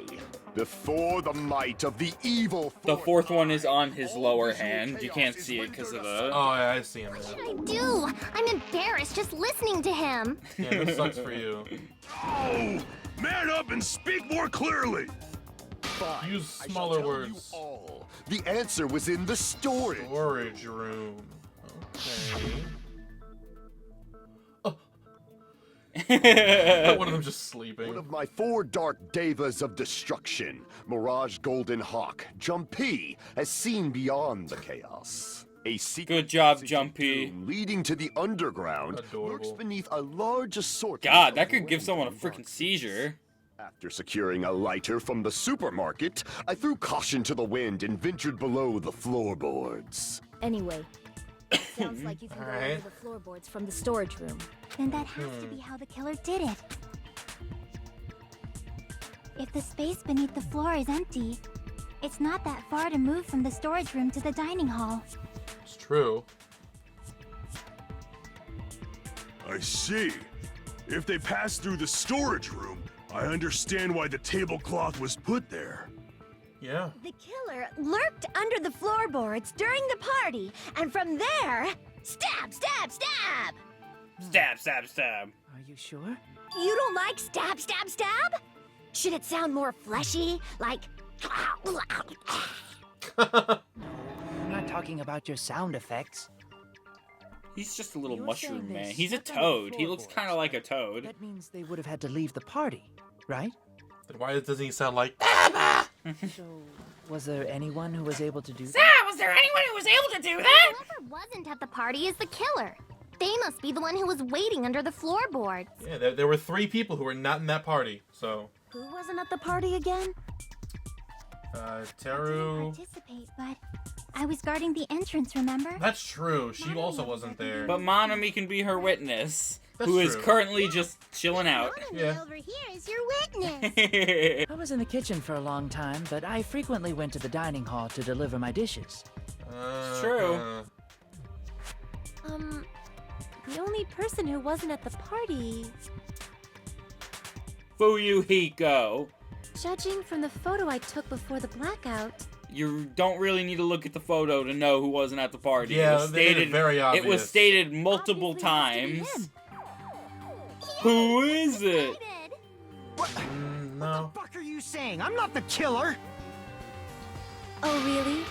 Before the might of the evil. The 4th one is on his lower hand. You can't see it because of the. Oh, yeah, I see him. What should I do? I'm embarrassed just listening to him. Yeah, that sucks for you. Oh! Man up and speak more clearly! Fine. Use I shall smaller tell words. you all. The answer was in the storage. Storage room. Okay. One of them just sleeping. One of my 4 dark devas of destruction, Mirage Golden Hawk, Jumpy, has seen beyond the chaos. A secret Good job, passage Jumpy. of doom leading to the underground lurks beneath a large assortment. God, that of could give someone a random freaking seizure. After securing a lighter from the supermarket, I threw caution to the wind and ventured below the floorboards. Anyway, sounds like you can go Alright. over the floorboards from the storage room. Then that has to be how the killer did it. If the space beneath the floor is empty, it's not that far to move from the storage room to the dining hall. It's true. I see. If they passed through the storage room, I understand why the tablecloth was put there. Yeah. The killer lurked under the floorboards during the party, and from there, stab, stab, stab! Stab, stab, stab. Are you sure? You don't like stab, stab, stab? Should it sound more fleshy, like... I'm not talking about your sound effects. He's just a little You're mushroom saying they man. He's a stepped on the toad. He looks floorboards. kind of like a toad. That means they would have had to leave the party, right? Then why doesn't he sound like? So, was there anyone who was able to do that? Was there anyone who was able to do that? Whoever wasn't at the party is the killer. They must be the one who was waiting under the floorboards. Yeah, there were 3 people who were not in that party. So, Who wasn't at the party again? Teru. Participate, but I was guarding the entrance, remember? That's true. She also wasn't there. But Monami can be her witness, That's who is true. currently just chilling out. Yeah. Over here is your witness. I was in the kitchen for a long time, but I frequently went to the dining hall to deliver my dishes. It's true. The only person who wasn't at the party... Fuyuhiko. Judging from the photo I took before the blackout... You don't really need to look at the photo to know who wasn't at the party. Yeah, it was they made it very It was obvious. stated multiple times. Who is it? No. What the fuck are you saying? I'm not the killer! Oh, really?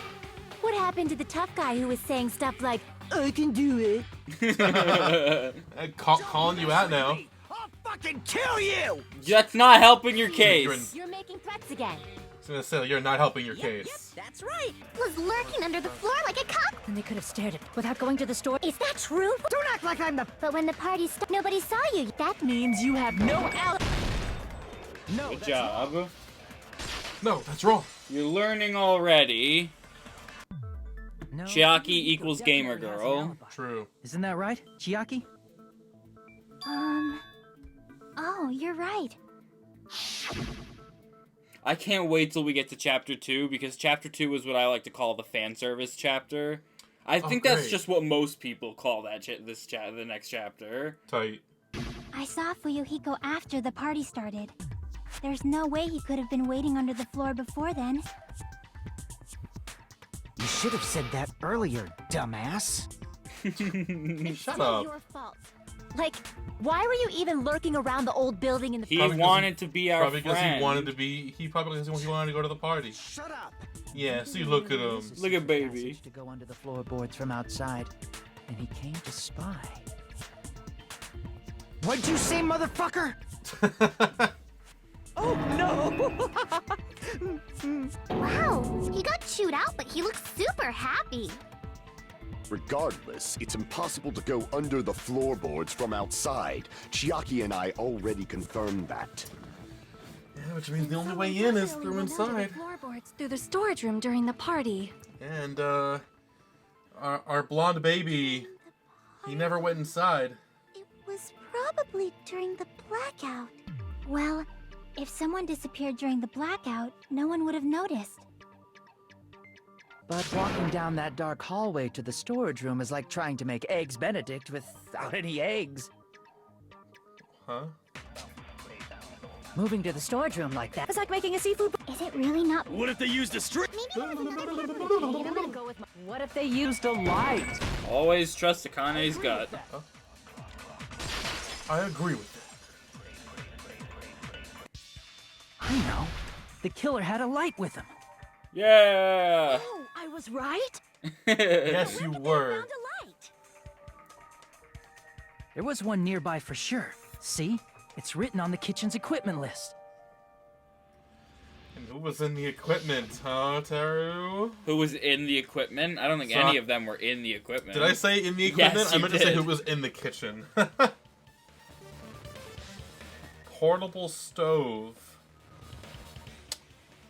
What happened to the tough guy who was saying stuff like, I can do it? Calling you out now. I'll fucking kill you! That's not helping your case. You're making threats again. I was gonna say you're not helping your case. That's right. Was lurking under the floor like a cock. And they could have stared at it without going to the store. Is that true? Don't act like I'm the... But when the party stopped, nobody saw you. That Means you have no No, Good that's job. No, that's wrong. You're learning already. No, Chiaki Fuyuhiko equals definitely gamer has an girl. alibi. True. Isn't that right, Chiaki? Oh, you're right. I can't wait till we get to chapter 2, because chapter 2 is what I like to call the fan service chapter. I think that's great. just what most people call that the next chapter. Tight. I saw Fuyuhiko after the party started. There's no way he could have been waiting under the floor before then. You should have said that earlier, dumbass. Shut up. your fault. Like, why were you even lurking around the old building in the He Probably 'cause wanted to be our Probably because friend. he wanted to be. He probably because he wanted to go to the party. Shut up! Yeah. See, look at him. Look at baby. Passage to go under the floorboards from outside, and he came to spy. What'd you say, motherfucker? Oh no! Wow, he got chewed out, but he looks super happy. Regardless, it's impossible to go under the floorboards from outside. Chiaki and I already confirmed that. Yeah, which means the only way in is through inside. Floorboards through the storage room during the party. And our blonde baby, he never went inside. It was probably during the blackout. Well, if someone disappeared during the blackout, no one would have noticed. But walking down that dark hallway to the storage room is like trying to make Eggs Benedict without any eggs. Huh? Moving to the storage room like that It's like making a seafood... Is it really not? What if they used a string? What if they used a light? Always trust Akane's gut. I agree with I know. The killer had a light with him. Yeah. Oh, I was right? Yes, you were. There was one nearby for sure. See? It's written on the kitchen's equipment list. And who was in the equipment, huh, Teru? Who was in the equipment? I don't think any of them were in the equipment. Did I say in the equipment? Yes, I you meant to say did. who was in the kitchen. Portable stove.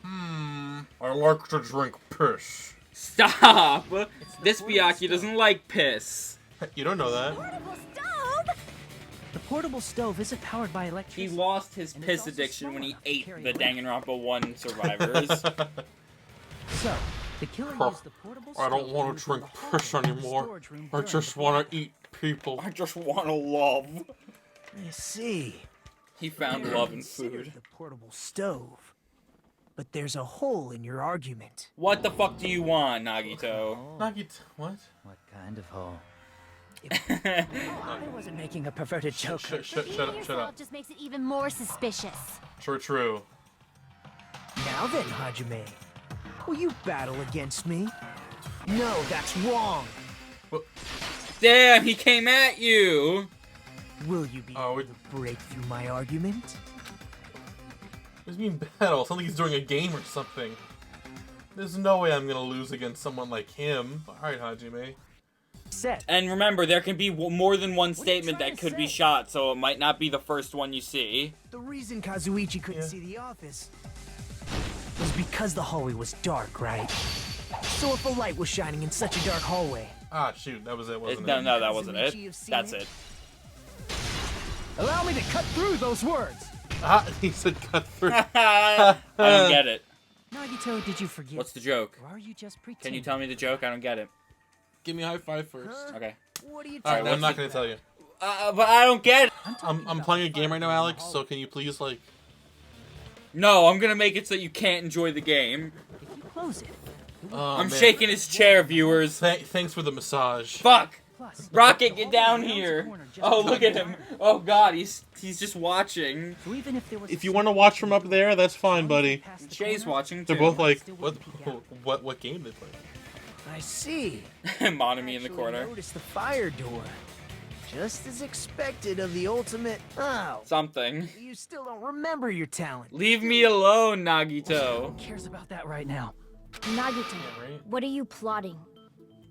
I like to drink piss. Stop! This Byakuya doesn't like piss. You don't know that. The portable stove isn't powered by He electricity. lost his piss addiction when he ate the Danganronpa 1 survivors. So, the killer used the portable stove. I don't want to drink piss anymore. I just want to eat people. I just want to love. I see. He found love in Considered food. the portable stove. But there's a hole in your argument. What the fuck do you want, Nagito? Nagito, what? What kind of hole? I wasn't making a perverted joke. Shut up. Just makes it even more suspicious. True. Now then, Hajime, will you battle against me? No, that's wrong. Damn, he came at you! Will you be able to break through my argument? What does he mean battle? Sounds like he's doing a game or something. There's no way I'm gonna lose against someone like him. Alright, Hajime. And remember, there can be more than one statement that could be shot, so it might not be the first one you see. The reason Kazuichi couldn't see the office was because the hallway was dark, right? So if a light was shining in such a dark hallway... Ah, shoot, that was it, wasn't No, it? no, that wasn't it. That's it. Allow me to cut through those words. Ah, he said cut through. I don't get it. Nagito, did you forget? What's the joke? Or are you just Can pretending? you tell me the joke? I don't get it. Give me a high five first. Okay. What are you Alright, talking I'm not gonna tell you. But I don't get it. I'm playing a game right now, Alex, so can you please, like... No, I'm gonna make it so you can't enjoy the game. If you close it. Oh, I'm man. shaking his chair, viewers. Thanks for the massage. Fuck! Plus, Rocket, get down here! Oh, look at him! Oh god, he's just watching. So even if there was If you want to watch from up there, that's fine, buddy. Shay's watching They're too. both like, what game they play? I see. Monami in the Actually corner. Noticed the fire door. Just as expected of the ultimate... Oh. Something. You still don't remember your talent. Leave me alone, Nagito. Who cares about that right now? Nagito, right? what are you plotting?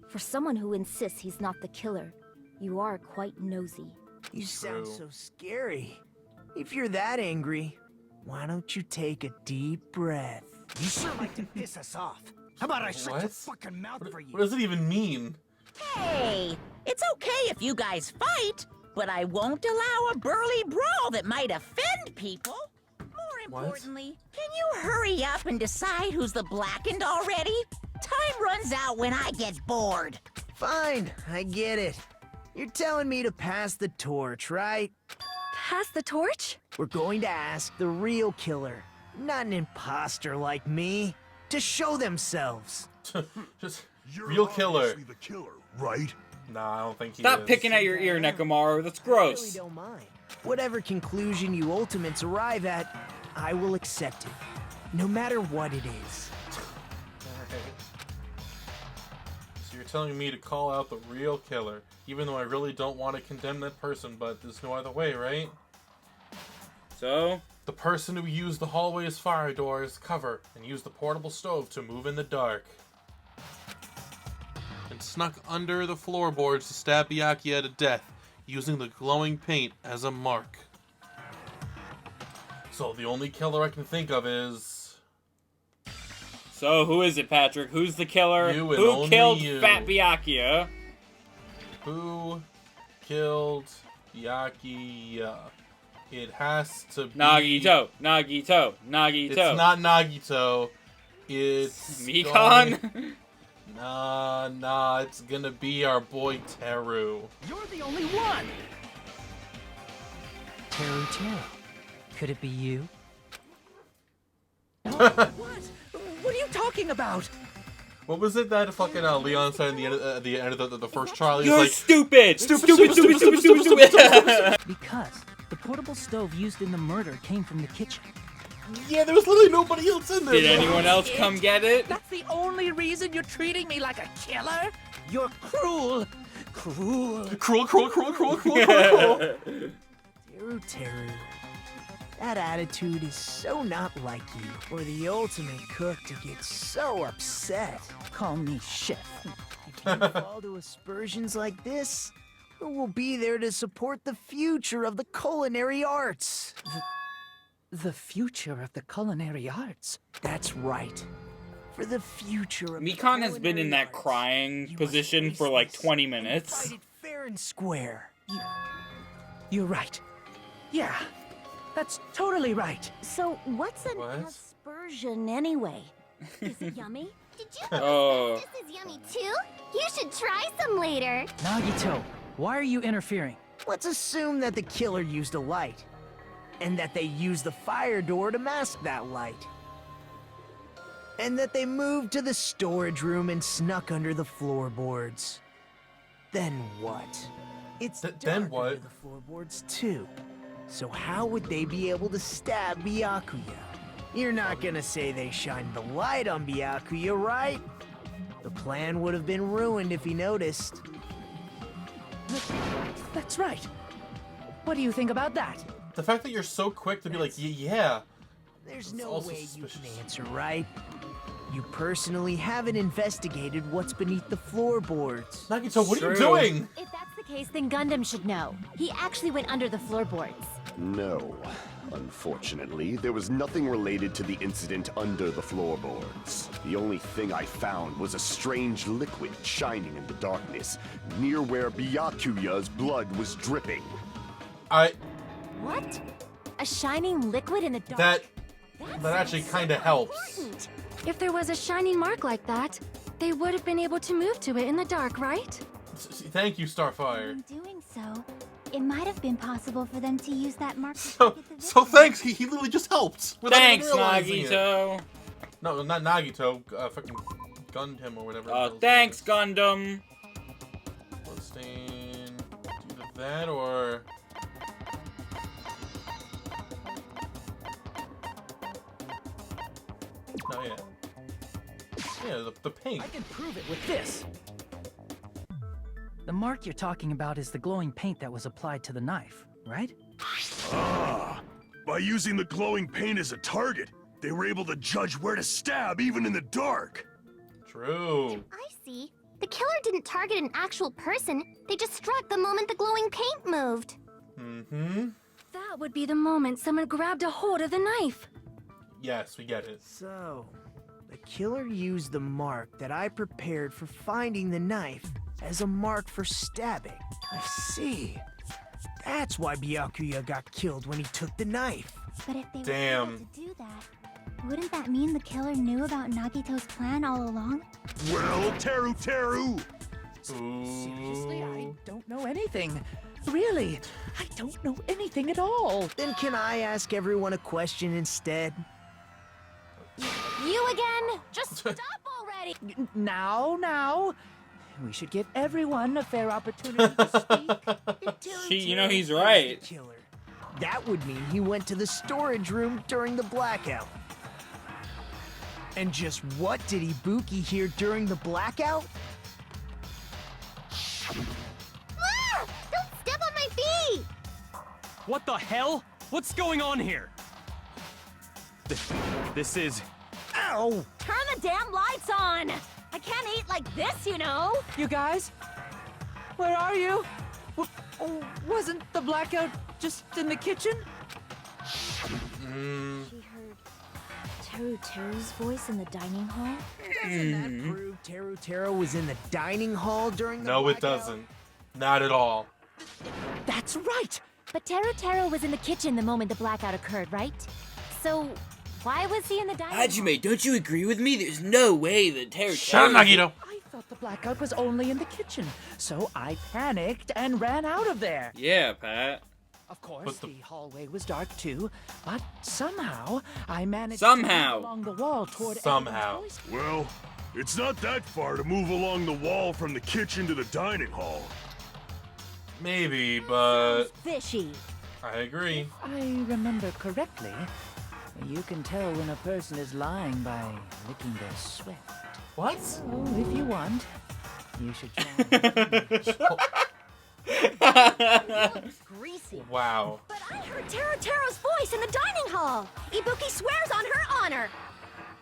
For someone who insists he's not the killer, you are quite nosy. You sound True. so scary. If you're that angry, why don't you take a deep breath? You sure like to piss us off. How about I shut your What? fucking mouth for you? What does it even mean? Hey, it's okay if you guys fight, but I won't allow a burly brawl that might offend people. More importantly, can you hurry up and decide who's the blackened already? Time runs out when I get bored. Fine, I get it. You're telling me to pass the torch, right? Pass the torch? We're going to ask the real killer, not an imposter like me, to show themselves. Just You're real killer. obviously the killer, right? Nah, I don't think he Stop is. picking at your ear, Nekomaru. That's I really gross. don't mind. Whatever conclusion you ultimates arrive at, I will accept it. No matter what it is. Alright. So you're telling me to call out the real killer, even though I really don't want to condemn that person, but there's no other way, right? So? The person who used the hallway's fire door as cover and used the portable stove to move in the dark. And snuck under the floorboards to stab Byakuya to death, using the glowing paint as a mark. So the only killer I can think of is... So, who is it, Patrick? Who's the killer? You and Who only killed you. Fat Byakuya? Who killed Byakuya? It has to be... Nagito. Nagito. Nagito. It's not Nagito. It's... Mikon? Nah, it's gonna be our boy Teru. You're the only one! Teru. Could it be you? What? What are you talking about? What was it that fucking Leon said at the end of the first trial? He's You're like, stupid! Stupid. Because the portable stove used in the murder came from the kitchen. Yeah, there was literally nobody else in there. Did anyone else come get it? That's the only reason you're treating me like a killer? You're cruel. Cruel. Cruel. Teru. That attitude is so not like you, for the ultimate cook to get so upset. Call me chef. You can't fall to aspersions like this. Who will be there to support the future of the culinary arts? The future of the culinary arts? That's right. For the future of Mikan has been in that crying position for like 20 minutes. Fight it fair and square. You're right. Yeah, that's totally right. So, what's an aspersion anyway? Is it yummy? Did you Oh. this is yummy too? You should try some later. Nagito, why are you interfering? Let's assume that the killer used a light, and that they used the fire door to mask that light. And that they moved to the storage room and snuck under the floorboards. Then what? It's then what? under the floorboards too. So how would they be able to stab Byakuya? You're not gonna say they shined the light on Byakuya, right? The plan would have been ruined if he noticed. That's right. What do you think about that? The fact that you're so quick to be like, yeah. There's It's no also way suspicious. you can answer, right? You personally haven't investigated what's beneath the floorboards. Nagito, what are you doing? If that's the case, then Gundam should know. He actually went under the floorboards. No. Unfortunately, there was nothing related to the incident under the floorboards. The only thing I found was a strange liquid shining in the darkness, near where Byakuya's blood was dripping. What? A shining liquid in the dark? That actually kind of helps. If there was a shining mark like that, they would have been able to move to it in the dark, right? Thank you, Starfire. In doing so, it might have been possible for them to use that mark. So thanks. He literally just helped. without even Thanks, realizing it. Nagito. No, not Nagito. Fucking Gundam or whatever. Thanks, Gundam. Bloodstain. Either that or. No, yeah. Yeah, the pink. I can prove it with this. The mark you're talking about is the glowing paint that was applied to the knife, right? Ah, by using the glowing paint as a target, they were able to judge where to stab even in the dark. True. I see. The killer didn't target an actual person. They just struck the moment the glowing paint moved. Mm-hmm. That would be the moment someone grabbed a hold of the knife. Yes, we get it. So, the killer used the mark that I prepared for finding the knife as a mark for stabbing. I see. That's why Byakuya got killed when he took the knife. But if they were Damn. able to do that, wouldn't that mean the killer knew about Nagito's plan all along? Well, Teru! Seriously, I don't know anything. Really, I don't know anything at all. Then can I ask everyone a question instead? You again? Just stop already! Now. We should give everyone a fair opportunity to speak. You know he's right. Killer. That would mean he went to the storage room during the blackout. And just what did Ibuki hear during the blackout? Ah! Don't step on my feet! What the hell? What's going on here? This is... Ow! Turn the damn lights on! I can't eat like this, you know! You guys? Where are you? Wasn't the blackout just in the kitchen? She heard Teru's voice in the dining hall? Doesn't that prove Teru was in the dining hall during the No, it blackout? doesn't. Not at all. That's right! But Teru was in the kitchen the moment the blackout occurred, right? So, why was he in the dining hall? Hajime, don't you agree with me? There's no way that Teru... Shut up, Nagito! I thought the blackout was only in the kitchen, so I panicked and ran out of there. Yeah, Pat. Of course, the hallway was dark too, but somehow I managed Somehow. to move along the wall toward Somehow. Evan's voice. Well, it's not that far to move along the wall from the kitchen to the dining hall. Maybe, but Fishy. I agree. I remember correctly, You can tell when a person is lying by licking their sweat. What? So, if you want, you should try. Greasy. Wow. But I heard Teru's voice in the dining hall. Ibuki swears on her honor.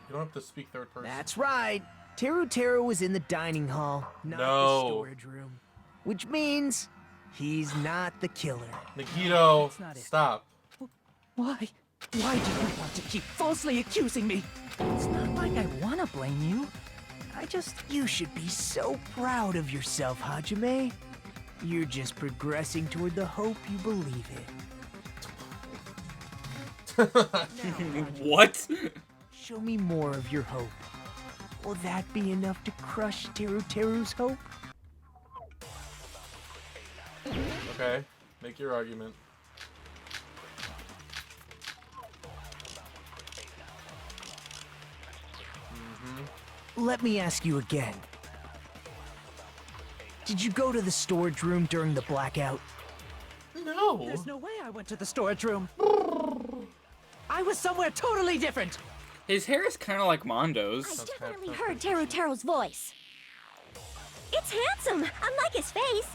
You don't have to speak third person. That's right. Teru was in the dining hall, not the No. storage room. Which means he's not the killer. Nagito, That's not it. stop. Why? Why do you want to keep falsely accusing me? It's not like I want to blame you. You should be so proud of yourself, Hajime. You're just progressing toward the hope you believe in. What? Show me more of your hope. Will that be enough to crush Teru's hope? Okay, make your argument. Let me ask you again. Did you go to the storage room during the blackout? No. There's no way I went to the storage room. I was somewhere totally different. His hair is kind of like Mondo's. I definitely heard Teru's voice. It's handsome, unlike his face.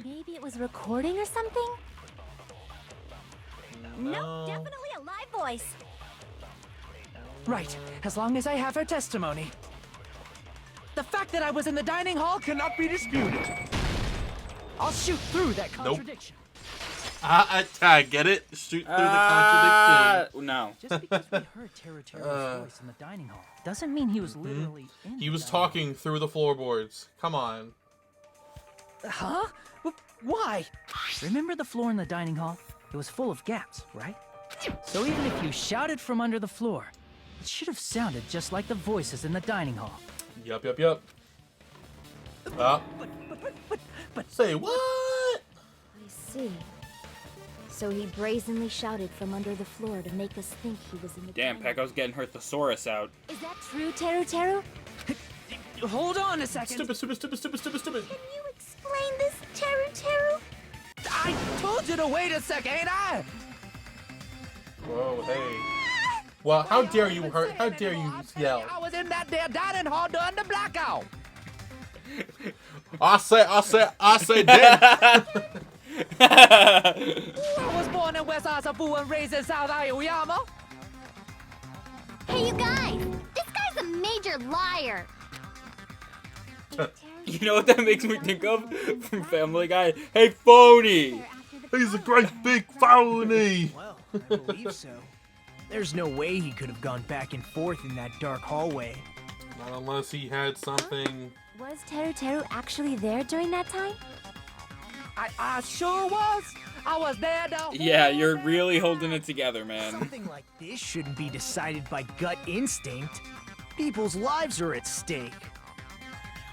Maybe it was recording or something? No, definitely a live voice. Right, as long as I have her testimony. The fact that I was in the dining hall cannot be disputed. I'll shoot through that contradiction. I get it. Shoot through the contradiction. No. Just because we heard Teru's voice in the dining hall doesn't mean he was literally in He the was dining talking through the floorboards. Come on. hall. Huh? Why? Remember the floor in the dining hall? It was full of gaps, right? So even if you shouted from under the floor, it should have sounded just like the voices in the dining hall. Yup. Say what? I see. So he brazenly shouted from under the floor to make us think he was in the Damn, dining Pecco's getting her thesaurus out. Is that true, Teru? Hold on a second. Stupid. Can you explain this, Teru? I told you to wait a second, ain't I? Whoa, hey. Well, how dare you hurt? How dare you yell? I was in that there dining hall during the blackout. I say that. I was born in West Asabu and raised in South Aoyama. Hey, you guys! This guy's a major liar! You know what that makes me think of? From Family Guy? Hey, phony! He's a great big phony. Well, I believe so. There's no way he could have gone back and forth in that dark hallway. Not unless he had something. Was Teru actually there during that time? I sure was. I was there the whole Yeah, you're day. really holding it together, man. Something like this shouldn't be decided by gut instinct. People's lives are at stake.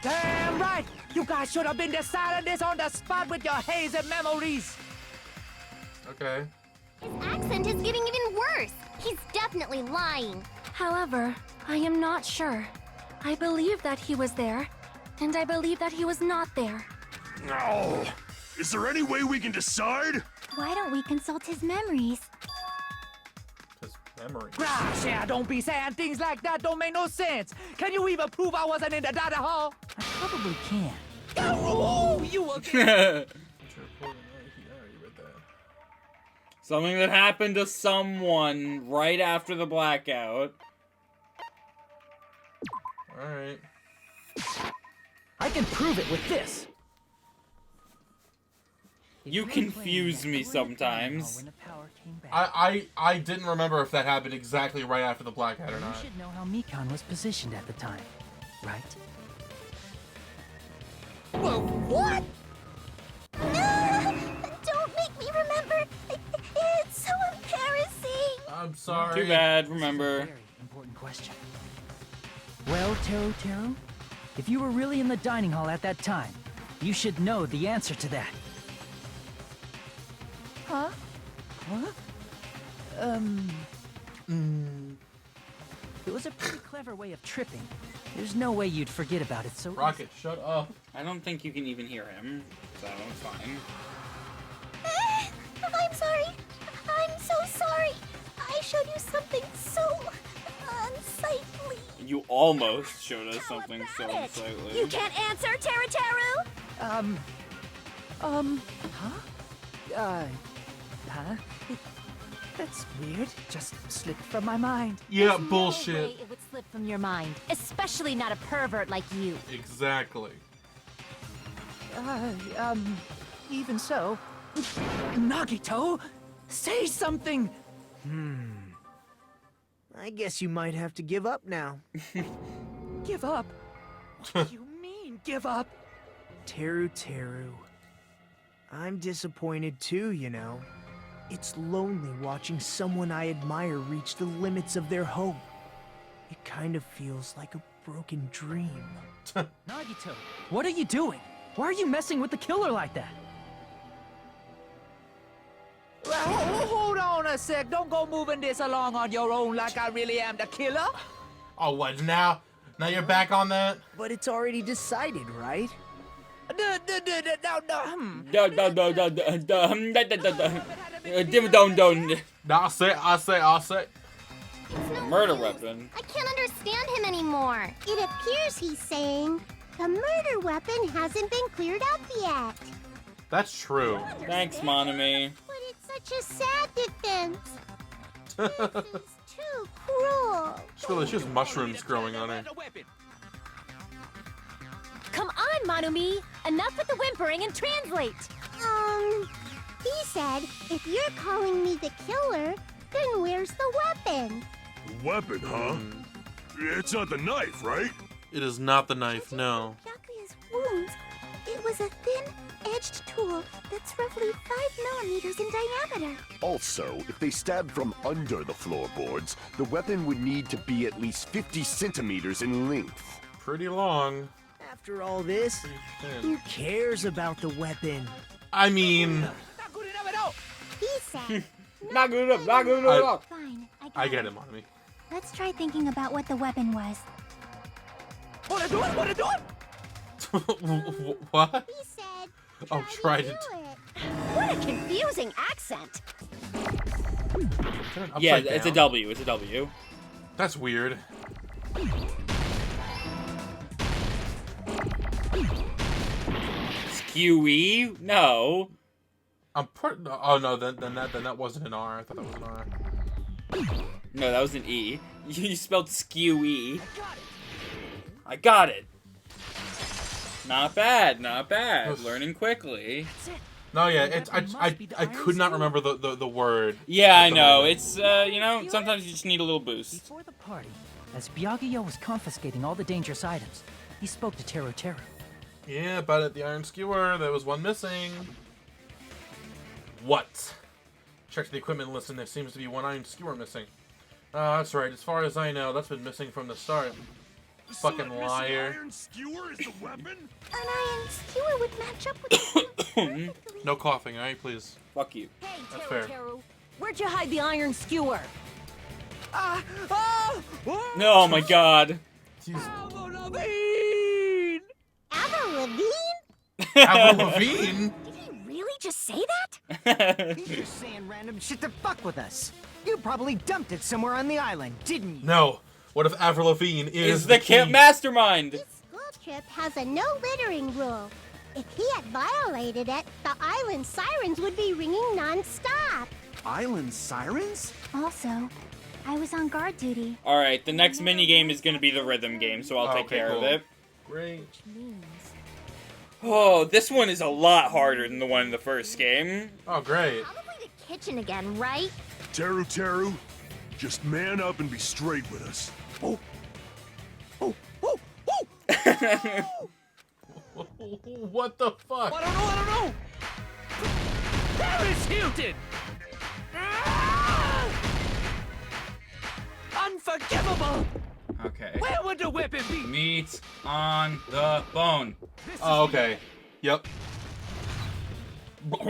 Damn right. You guys should have been deciding this on the spot with your hazy memories. Okay. His accent is getting even worse. He's definitely lying. However, I am not sure. I believe that he was there, and I believe that he was not there. Oh, is there any way we can decide? Why don't we consult his memories? His memory. Gosh, yeah, don't be saying things like that. Don't make no sense. Can you even prove I wasn't in the dining hall? I probably can. Oh, you again. Something that happened to someone right after the blackout. Alright. I can prove it with this. You confuse me sometimes. I didn't remember if that happened exactly right after the blackout or You not. should know how Mikan was positioned at the time, right? Whoa, what? Don't make me remember. It's so embarrassing. I'm sorry. Too bad, remember. Very important question. Well, Teru, if you were really in the dining hall at that time, you should know the answer to that. Huh? What? It was a pretty clever way of tripping. There's no way you'd forget about it so Rocket, shut up. I don't think you can even hear him, so it's fine. I'm sorry. I'm so sorry. I showed you something so unsightly. You almost showed us something so unsightly. You can't answer, Teru. Huh? That's weird. Just slipped from my mind. Yeah, There's bullshit. No way it would slip from your mind, especially not a pervert like you. Exactly. Even so. Nagito, say something. I guess you might have to give up now. Give up? What do you mean, give up? Teru. I'm disappointed too, you know. It's lonely watching someone I admire reach the limits of their hope. It kind of feels like a broken dream. Nagito, what are you doing? Why are you messing with the killer like that? Hold on a sec. Don't go moving this along on your own like I really am the killer. Oh, what now? Now you're back on that? But it's already decided, right? I'll say. Murder weapon. I can't understand him anymore. It appears he's saying the murder weapon hasn't been cleared up yet. That's true. Thanks, Monami. But it's such a sad defense. This is too cruel. She has mushrooms growing on her. Come on, Monami. Enough with the whimpering and translate. He said, if you're calling me the killer, then where's the weapon? Weapon, huh? It's not the knife, right? It is not the knife, no. Byakuya's wounds. It was a thin-edged tool that's roughly 5 millimeters in diameter. Also, if they stabbed from under the floorboards, the weapon would need to be at least 50 centimeters in length. Pretty long. After all this, who cares about the weapon? I mean... He said... Not good enough. Fine, I get it, Monami. Let's try thinking about what the weapon was. What? He said... Oh, try to... What a confusing accent. Yeah, it's a W. It's a W. That's weird. Skewy? No. Oh no, then that wasn't an R. I thought that was an R. No, that was an E. You spelled skewy. I got it. Not bad, not bad. Learning quickly. No, yeah, it's I could not remember the word. Yeah, I know. It's you know, sometimes you just need a little boost. Before the party, as Byakuya was confiscating all the dangerous items, he spoke to Teru. Yeah, but at the iron skewer, there was one missing. What? Checked the equipment list and there seems to be one iron skewer missing. That's right. As far as I know, that's been missing from the start. Fucking liar. Iron skewer is the weapon? An iron skewer would match up with No coughing, alright, please. Fuck you. Hey, That's fair. Teru. Where'd you hide the iron skewer? No, oh my god. Avril Lavigne? Avril Lavigne? Did he really just say that? He's just saying random shit to fuck with us. You probably dumped it somewhere on the island, didn't you? No. What if Avril Lavigne is the camp key? mastermind? This school trip has a no littering rule. If he had violated it, the island sirens would be ringing non-stop. Island sirens? Also, I was on guard duty. Alright, the next minigame is gonna be the rhythm game, so I'll take Okay, care cool. of it. Great. Oh, this one is a lot harder than the one in the first game. Oh, great. Probably the kitchen again, right? Teru, just man up and be straight with us. What the fuck? I don't know. Paris Hilton! Unforgivable! Okay. Where would the weapon be? Meat on the bone. Oh, okay. Yep. Oh,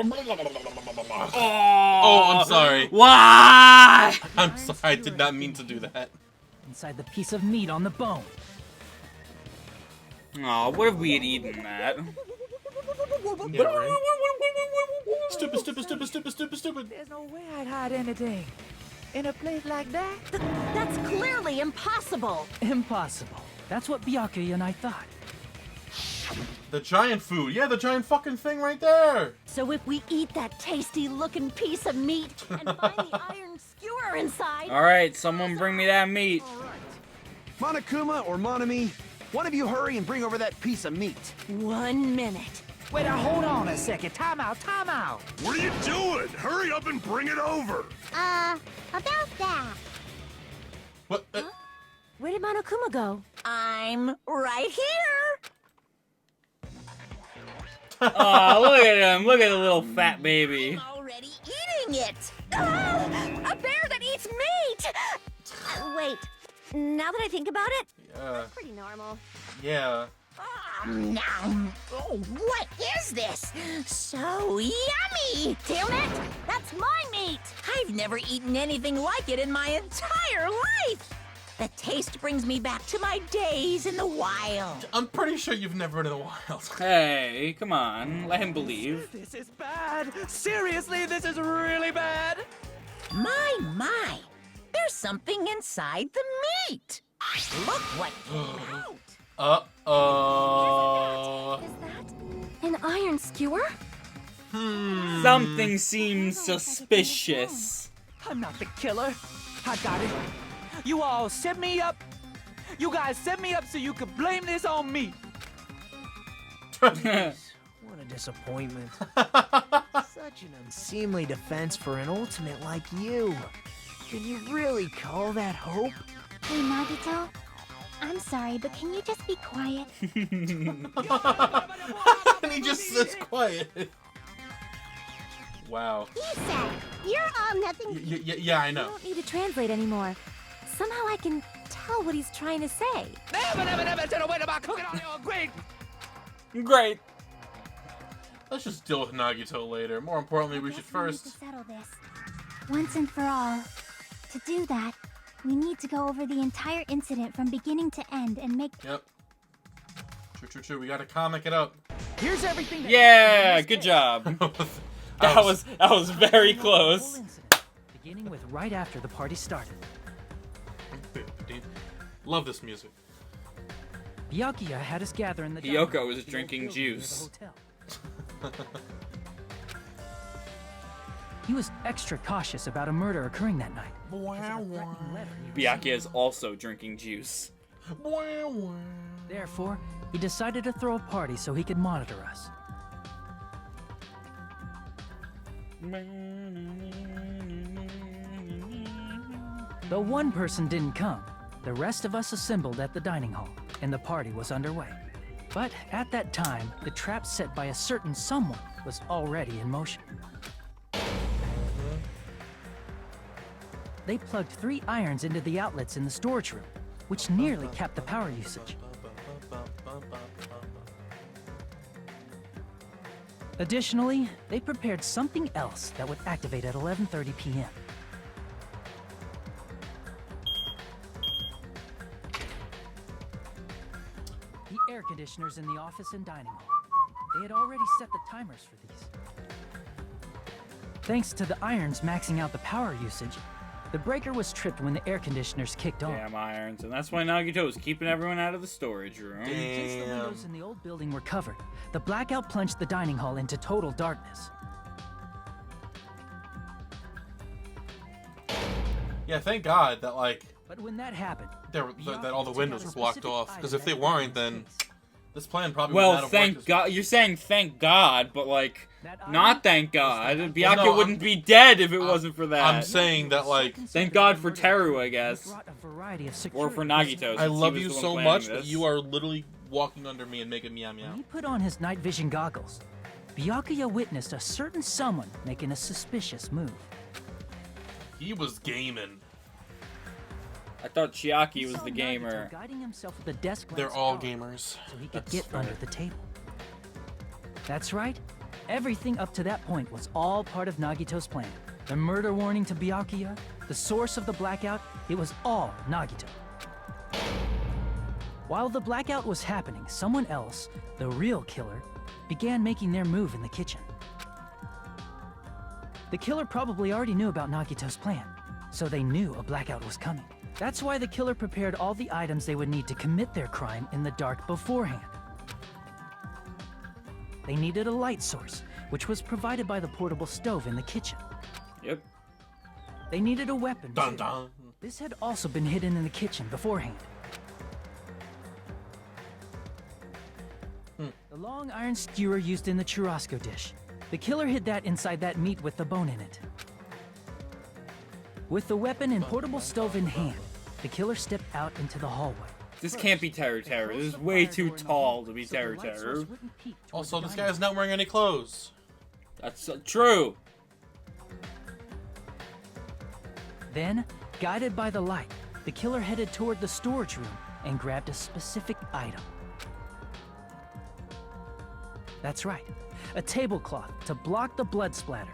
I'm sorry. Why? I'm sorry, I did not mean to do that. Inside the piece of meat on the bone. Oh, what if we had eaten that? Yeah, right? Stupid. There's no way I'd hide anything. in a place like that? That's clearly impossible. Impossible. That's what Byakuya and I thought. The giant food. Yeah, the giant fucking thing right there. So if we eat that tasty-looking piece of meat and find the iron skewer inside... All right, someone bring me that meat. Monokuma or Monami, one of you hurry and bring over that piece of meat. 1 minute. Wait, now hold on a second. Time out, time out. What are you doing? Hurry up and bring it over. About that. What? Where did Monokuma go? I'm right here. Oh, look at him. Look at the little fat baby. I'm already eating it. A bear that eats meat! Wait, now that I think about it, Yeah. pretty normal. Yeah. Nom. Oh, what is this? So yummy! Damn it! That's my meat! I've never eaten anything like it in my entire life. The taste brings me back to my days in the wild. I'm pretty sure you've never been in the wild. Hey, come on. Let him believe. This is bad. Seriously, this is really bad. My. There's something inside the meat. Look what came out. Uh-oh. Is that an iron skewer? Something seems suspicious. I'm not the killer. I got it. You all set me up. You guys set me up so you could blame this on me. What a disappointment. Such an unseemly defense for an ultimate like you. Can you really call that hope? Hey, Nagito. I'm sorry, but can you just be quiet? And he just sits quiet. Wow. He said, you're all nothing. Yeah, I know. I don't need to translate anymore. Somehow I can tell what he's trying to say. Great. Let's just deal with Nagito later. More importantly, we should first... To settle this once and for all. To do that, we need to go over the entire incident from beginning to end and make... Yep. True. We gotta comic it up. Here's everything. Yeah, good job. That was very close. Beginning with right after the party started. Love this music. Byakuya had us gather in the Hiyoko was drinking juice. He was extra cautious about a murder occurring that night. Byakuya is also drinking juice. Therefore, he decided to throw a party so he could monitor us. Though one person didn't come, the rest of us assembled at the dining hall, and the party was underway. But at that time, the trap set by a certain someone was already in motion. They plugged 3 irons into the outlets in the storage room, which nearly capped the power usage. Additionally, they prepared something else that would activate at 11:30 p.m. The air conditioners in the office and dining hall. They had already set the timers for these. Thanks to the irons maxing out the power usage, the breaker was tripped when the air conditioners kicked on. Damn irons, and that's why Nagito was keeping everyone out of the storage room. Since the windows in the old building were covered, the blackout plunged the dining hall into total darkness. Yeah, thank God that, like... But when that happened... that all the windows were blocked off. Because if they weren't, then... This plan probably well, would not have thank worked. God. You're saying thank God, but like, not thank God. Byakuya no, wouldn't be dead if it wasn't for that. I'm saying that, like... Thank God for Teru, I guess. Or for Nagito. I love you so much, but you are literally walking under me and making meow meow. When he put on his night vision goggles, Byakuya witnessed a certain someone making a suspicious move. He was gaming. I thought Chiaki was the gamer. Guiding himself with a desk They're all gamers. So he could get under the table. That's right. Everything up to that point was all part of Nagito's plan. The murder warning to Byakuya, the source of the blackout, it was all Nagito. While the blackout was happening, someone else, the real killer, began making their move in the kitchen. The killer probably already knew about Nagito's plan, so they knew a blackout was coming. That's why the killer prepared all the items they would need to commit their crime in the dark beforehand. They needed a light source, which was provided by the portable stove in the kitchen. Yep. They needed a weapon, Dun too. dun. This had also been hidden in the kitchen beforehand. The long iron skewer used in the churrasco dish. The killer hid that inside that meat with the bone in it. With the weapon and portable stove in hand, the killer stepped out into the hallway. This can't be Teru Teru. This is way too tall to be Teru Teru. Also, this guy's not wearing any clothes. That's true. Then, guided by the light, the killer headed toward the storage room and grabbed a specific item. That's right, a tablecloth to block the blood splatter.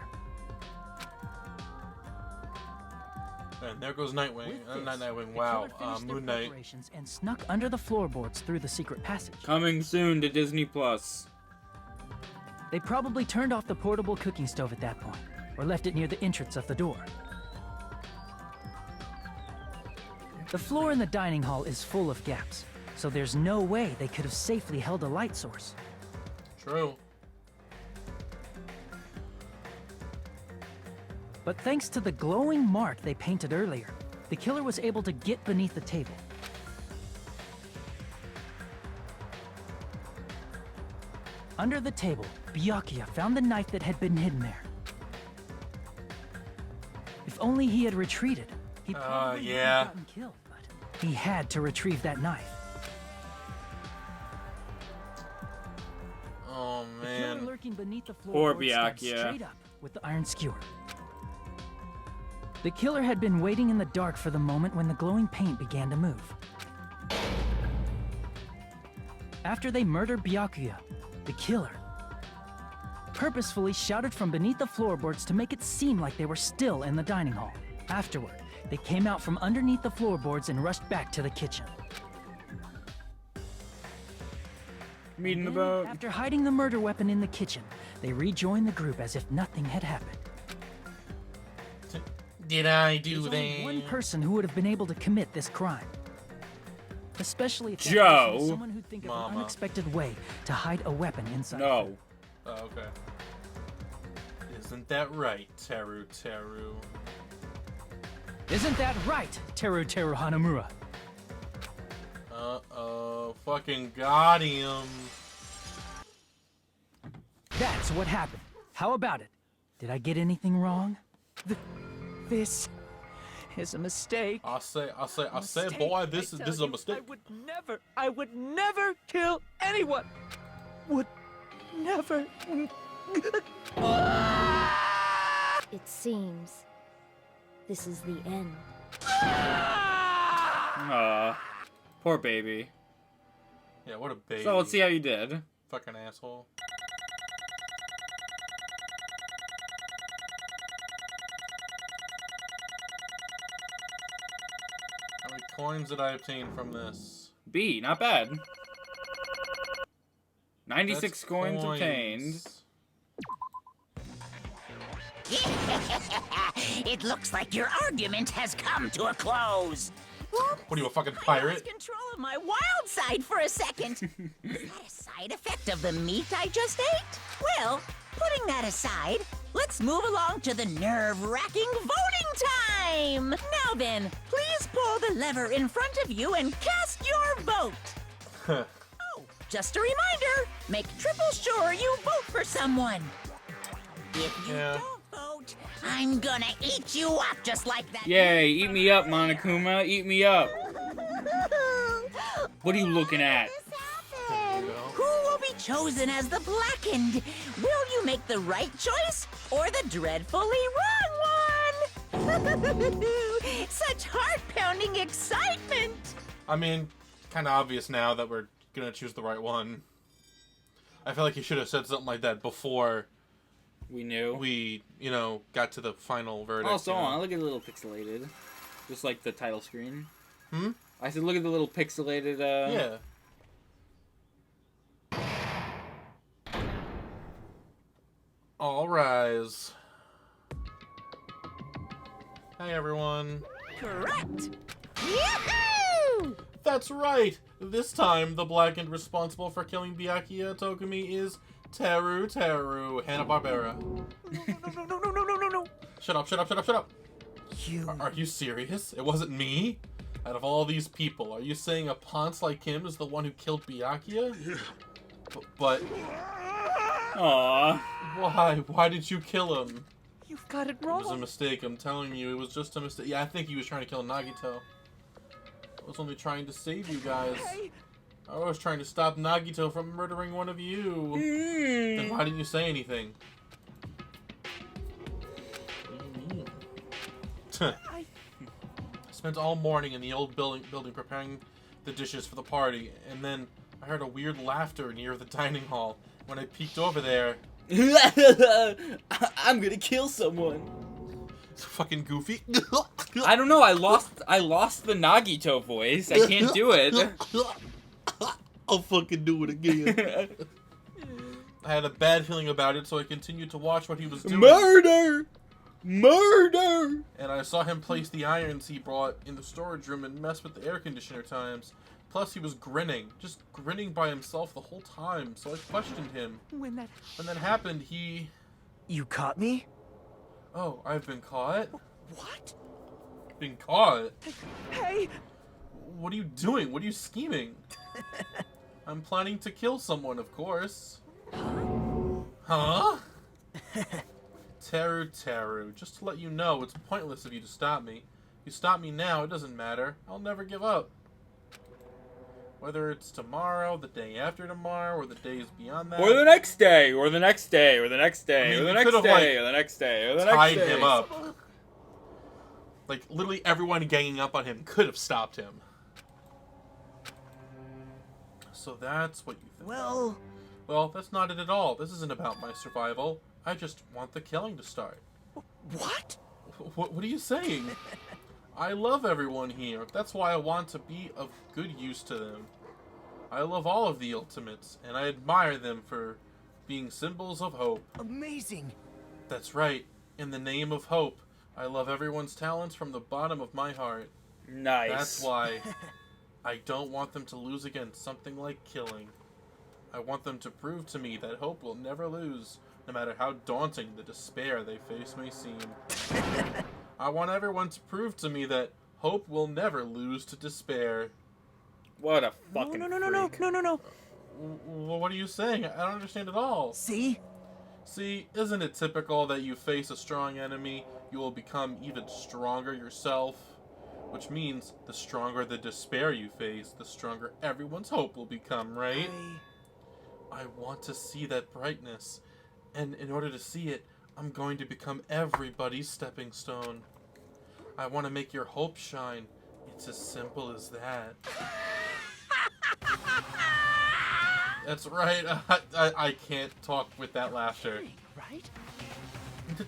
And there goes Nightwing. Not Nightwing, The wow. killer finished their Moon Knight. preparations and snuck under the floorboards through the secret passage. Coming soon to Disney Plus. They probably turned off the portable cooking stove at that point, or left it near the entrance of the door. The floor in the dining hall is full of gaps, so there's no way they could have safely held a light source. True. But thanks to the glowing mark they painted earlier, the killer was able to get beneath the table. Under the table, Byakuya found the knife that had been hidden there. If only he had retreated, he probably would yeah. have gotten killed, but he had to retrieve that knife. Oh, The killer man. lurking beneath the Poor floorboard stabbed Byakuya. straight up with the iron skewer. The killer had been waiting in the dark for the moment when the glowing paint began to move. After they murdered Byakuya, the killer purposefully shouted from beneath the floorboards to make it seem like they were still in the dining hall. Afterward, they came out from underneath the floorboards and rushed back to the kitchen. Meet in the Then, boat. after hiding the murder weapon in the kitchen, they rejoined the group as if nothing had happened. Did I do There's only one that? person who would have been able to commit this crime. Especially if that Joe. person is someone who'd think of an Mama. unexpected way to hide a weapon inside. No. Oh, okay. Isn't that right, Teru Teru? Isn't that right, Teru Teru Hanamura? Uh-oh. Fucking got him. That's what happened. How about it? Did I get anything wrong? This is a mistake. I say, Mistake, boy, this I is tell a you, mistake. I would never kill anyone. Would never. It seems this is the end. Poor baby. Yeah, what a baby. So let's see how you did. Fucking asshole. How many coins did I obtain from this? B, not bad. 96 That's coins obtained. It looks like your argument has come to a close. What are you, a fucking I pirate? lost control of my wild side for a second. Is that a side effect of the meat I just ate? Well, putting that aside, let's move along to the nerve-wracking voting time. Now then, please pull the lever in front of you and cast your vote. Oh, just a reminder, make triple sure you vote for someone. If you don't vote, I'm gonna eat you up just like that. Yay, eat me up, Monokuma. Eat me up. What are you looking at? Who will be chosen as the blackened? Will you make the right choice or the dreadfully wrong one? Such heart-pounding excitement! I mean, kind of obvious now that we're gonna choose the right one. I feel like he should have said something like that before we knew. We, you know, got to the final verdict. Also, you know? on, look at the little pixelated. Just like the title screen. Hmm? I said, look at the little pixelated, Yeah. All rise. Hi, everyone. Correct! That's right! This time, the black and responsible for killing Byakuya Togami is Teru, Hanna-Barbera. No. Shut up. Are you serious? It wasn't me? Out of all these people, are you saying a ponce like him is the one who killed Byakuya? But... Aww. Why did you kill him? You've got it wrong. It was a mistake, I'm telling you. It was just a mistake. Yeah, I think he was trying to kill Nagito. I was only trying to save you guys. Hey. I was trying to stop Nagito from murdering one of you. Then why didn't you say anything? What do you mean? I spent all morning in the old building preparing the dishes for the party, and then I heard a weird laughter near the dining hall. When I peeked over there... I'm gonna kill someone. It's fucking goofy. I don't know, I lost the Nagito voice. I can't do it. I'll fucking do it again. I had a bad feeling about it, so I continued to watch what he was doing. Murder! And I saw him place the irons he brought in the storage room and mess with the air conditioner times. Plus, he was grinning. Just grinning by himself the whole time, so I questioned him. When that happened, he... You caught me? Oh, I've been caught? What? Been caught? Hey! What are you doing? What are you scheming? I'm planning to kill someone, of course. Huh? Teru, just to let you know, it's pointless of you to stop me. If you stop me now, it doesn't matter. I'll never give up. Whether it's tomorrow, the day after tomorrow, or the days beyond that. Or the next day, or the next day, or the next day, I mean, or the you next could've, day, or the next day, or the next tied day. him up. Like, literally everyone ganging up on him could have stopped him. So that's what you think. Well, that's not it at all. This isn't about my survival. I just want the killing to start. What? What are you saying? I love everyone here. That's why I want to be of good use to them. I love all of the Ultimates, and I admire them for being symbols of hope. Amazing. That's right. In the name of hope, I love everyone's talents from the bottom of my heart. Nice. That's why I don't want them to lose against something like killing. I want them to prove to me that hope will never lose, no matter how daunting the despair they face may seem. I want everyone to prove to me that hope will never lose to despair. What a fucking No. What are you saying? I don't understand at all. See, isn't it typical that you face a strong enemy, you will become even stronger yourself? Which means, the stronger the despair you face, the stronger everyone's hope will become, right? I want to see that brightness, and in order to see it, I'm going to become everybody's stepping stone. I want to make your hope shine. It's as simple as that. That's right. I can't talk with that laughter. Right?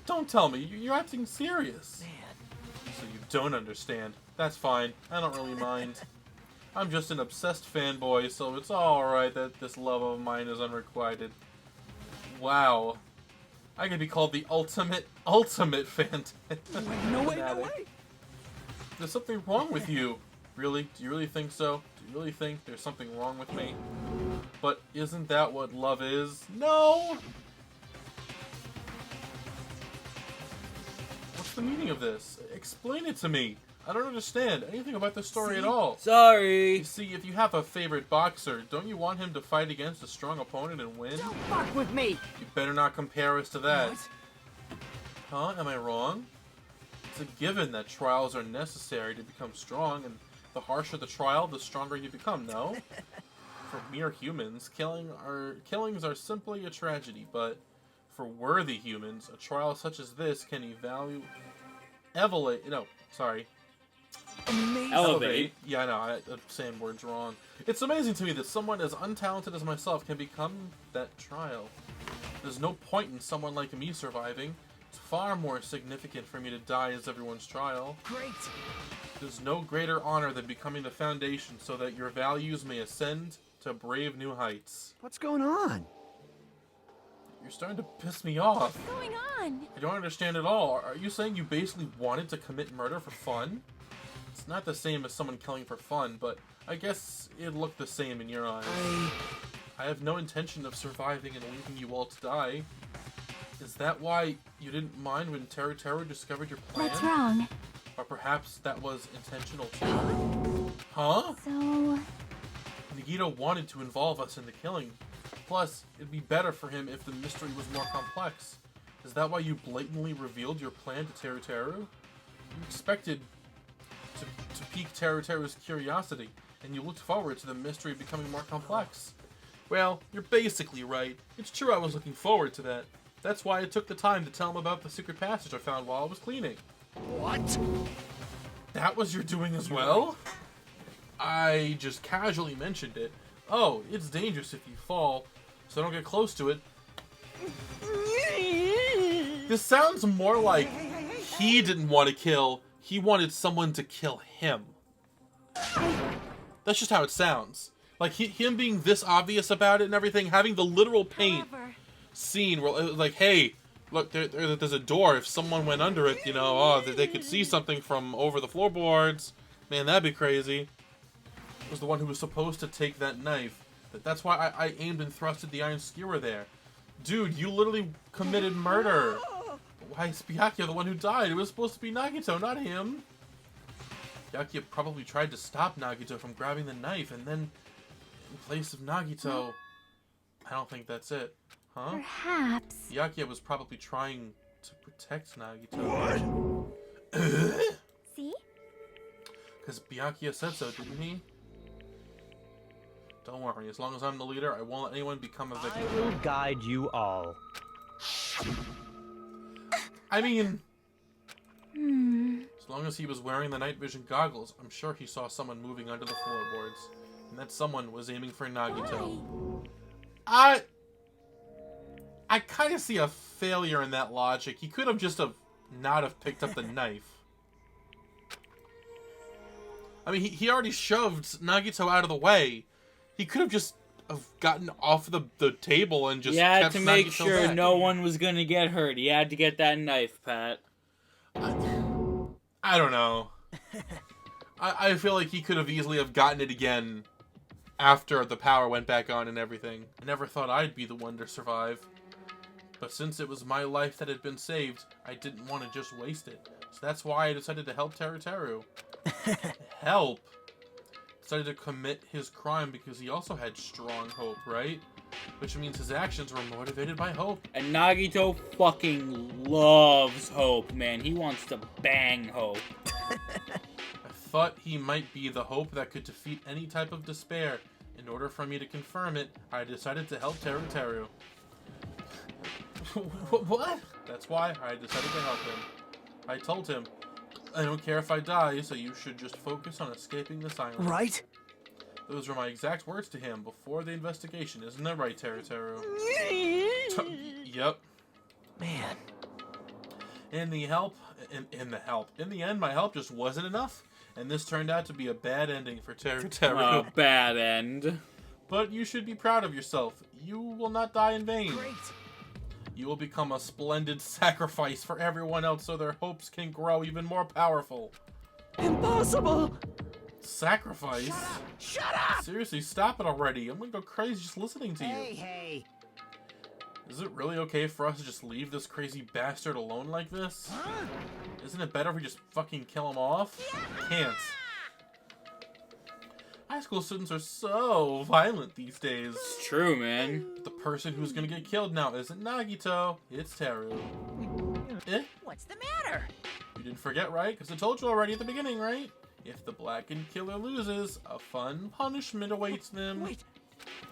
Don't tell me. You're acting serious. Man. So you don't understand. That's fine. I don't really mind. I'm just an obsessed fanboy, so it's alright that this love of mine is unrequited. Wow. I could be called the ultimate fan. No way. There's something wrong with you. Really? Do you really think so? Do you really think there's something wrong with me? But isn't that what love is? No! What's the meaning of this? Explain it to me. I don't understand anything about this story at all. Sorry. You see, if you have a favorite boxer, don't you want him to fight against a strong opponent and win? Don't fuck with me! You better not compare us to that. Huh? Am I wrong? It's a given that trials are necessary to become strong, and the harsher the trial, the stronger you become, no? For mere humans, killings are simply a tragedy, but for worthy humans, a trial such as this can elevate. Yeah, I know, I'm saying words wrong. It's amazing to me that someone as untalented as myself can become that trial. There's no point in someone like me surviving. It's far more significant for me to die as everyone's trial. Great. There's no greater honor than becoming the foundation so that your values may ascend to brave new heights. What's going on? You're starting to piss me off. What's going on? I don't understand at all. Are you saying you basically wanted to commit murder for fun? It's not the same as someone killing for fun, but I guess it looked the same in your eyes. I have no intention of surviving and leaving you all to die. Is that why you didn't mind when Teru discovered your plan? What's wrong? Or perhaps that was intentional too? Huh? So... Nagito wanted to involve us in the killing. Plus, it'd be better for him if the mystery was more complex. Is that why you blatantly revealed your plan to Teru? You expected to pique Teru's curiosity, and you looked forward to the mystery becoming more complex. Well, you're basically right. It's true I was looking forward to that. That's why I took the time to tell him about the secret passage I found while I was cleaning. What? That was your doing as well? I just casually mentioned it. Oh, it's dangerous if you fall, so don't get close to it. This sounds more like he didn't want to kill, he wanted someone to kill him. That's just how it sounds. Like, him being this obvious about it and everything, having the literal paint scene where, like, hey, look, there's a door. If someone went under it, you know, oh, they could see something from over the floorboards. Man, that'd be crazy. Was the one who was supposed to take that knife. That's why I aimed and thrusted the iron skewer there. Dude, you literally committed murder. Why is Byakuya the one who died? It was supposed to be Nagito, not him. Byakuya probably tried to stop Nagito from grabbing the knife, and then, in place of Nagito, I don't think that's it. Huh? Perhaps. Byakuya was probably trying to protect Nagito. What? See? Because Byakuya said so, didn't he? Don't worry, as long as I'm the leader, I won't let anyone become a victim. I will guide you all. I mean... As long as he was wearing the night vision goggles, I'm sure he saw someone moving under the floorboards. And that someone was aiming for Nagito. I kind of see a failure in that logic. He could have just not have picked up the knife. I mean, he already shoved Nagito out of the way. He could have just gotten off the table and just He had kept to make Nagito sure back. no one was gonna get hurt. He had to get that knife, Pat. I don't know. I feel like he could have easily have gotten it again after the power went back on and everything. I never thought I'd be the one to survive. But since it was my life that had been saved, I didn't want to just waste it. So that's why I decided to help Teru. Help? Decided to commit his crime because he also had strong hope, right? Which means his actions were motivated by hope. And Nagito fucking loves Hope, man. He wants to bang Hope. I thought he might be the hope that could defeat any type of despair. In order for me to confirm it, I decided to help Teru. What? That's why I decided to help him. I told him, I don't care if I die, so you should just focus on escaping this island. Right? Those were my exact words to him before the investigation. Isn't that right, Teru? Yep. Man. In the end, my help just wasn't enough, and this turned out to be a bad ending for Teru. A bad end. But you should be proud of yourself. You will not die in vain. Great. You will become a splendid sacrifice for everyone else so their hopes can grow even more powerful. Impossible! Sacrifice? Shut up! Seriously, stop it already. I'm gonna go crazy just listening to you. Hey. Is it really okay for us to just leave this crazy bastard alone like this? Huh? Isn't it better if we just fucking kill him off? Can't. High school students are so violent these days. It's true, man. The person who's gonna get killed now isn't Nagito, it's Teru. What's the matter? You didn't forget, right? Because I told you already at the beginning, right? If the blackened killer loses, a fun punishment awaits them. Wait.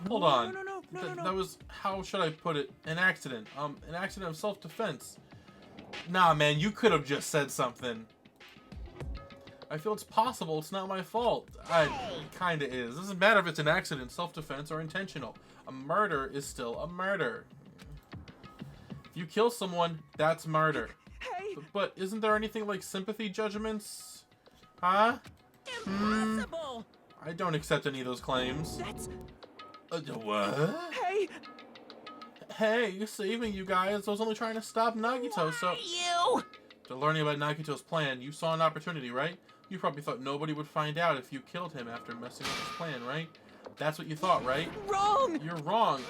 Hold on. No. That was, how should I put it? An accident. An accident of self-defense. Nah, man, you could have just said something. I feel it's possible. It's not my fault. It kinda is. Doesn't matter if it's an accident, self-defense, or intentional. A murder is still a murder. If you kill someone, that's murder. Hey. But isn't there anything like sympathy judgments? Huh? Impossible! I don't accept any of those claims. That's... What? Hey! Hey, saving you guys. I was only trying to stop Nagito, so... You! To learning about Nagito's plan, you saw an opportunity, right? You probably thought nobody would find out if you killed him after messing up his plan, right? That's what you thought, right? Wrong! You're wrong.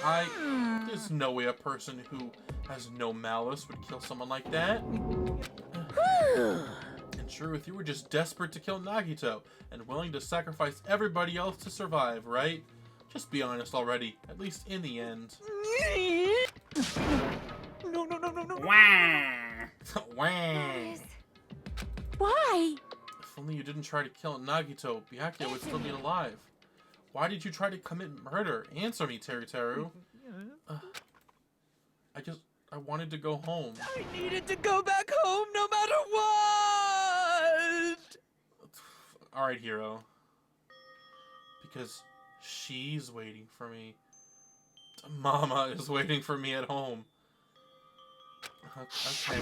There's no way a person who has no malice would kill someone like that. In truth, you were just desperate to kill Nagito and willing to sacrifice everybody else to survive, right? Just be honest already, at least in the end. No. Wah! Wah. Why? If only you didn't try to kill Nagito, Byakuya would still be alive. Why did you try to commit murder? Answer me, Teru. I wanted to go home. I needed to go back home no matter what! Alright, hero. Because she's waiting for me. Mama is waiting for me at home. Okay.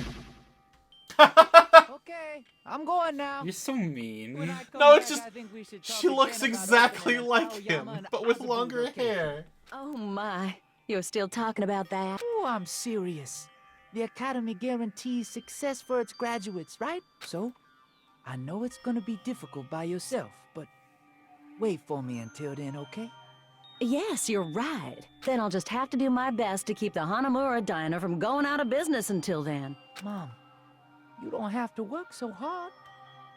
Okay, I'm going now. You're so mean. No, it's just she looks exactly like him, but with longer hair. Oh my, you're still talking about that? Oh, I'm serious. The Academy guarantees success for its graduates, right? So, I know it's gonna be difficult by yourself, but wait for me until then, okay? Yes, you're right. Then I'll just have to do my best to keep the Hanamura Diner from going out of business until then. Mom, you don't have to work so hard.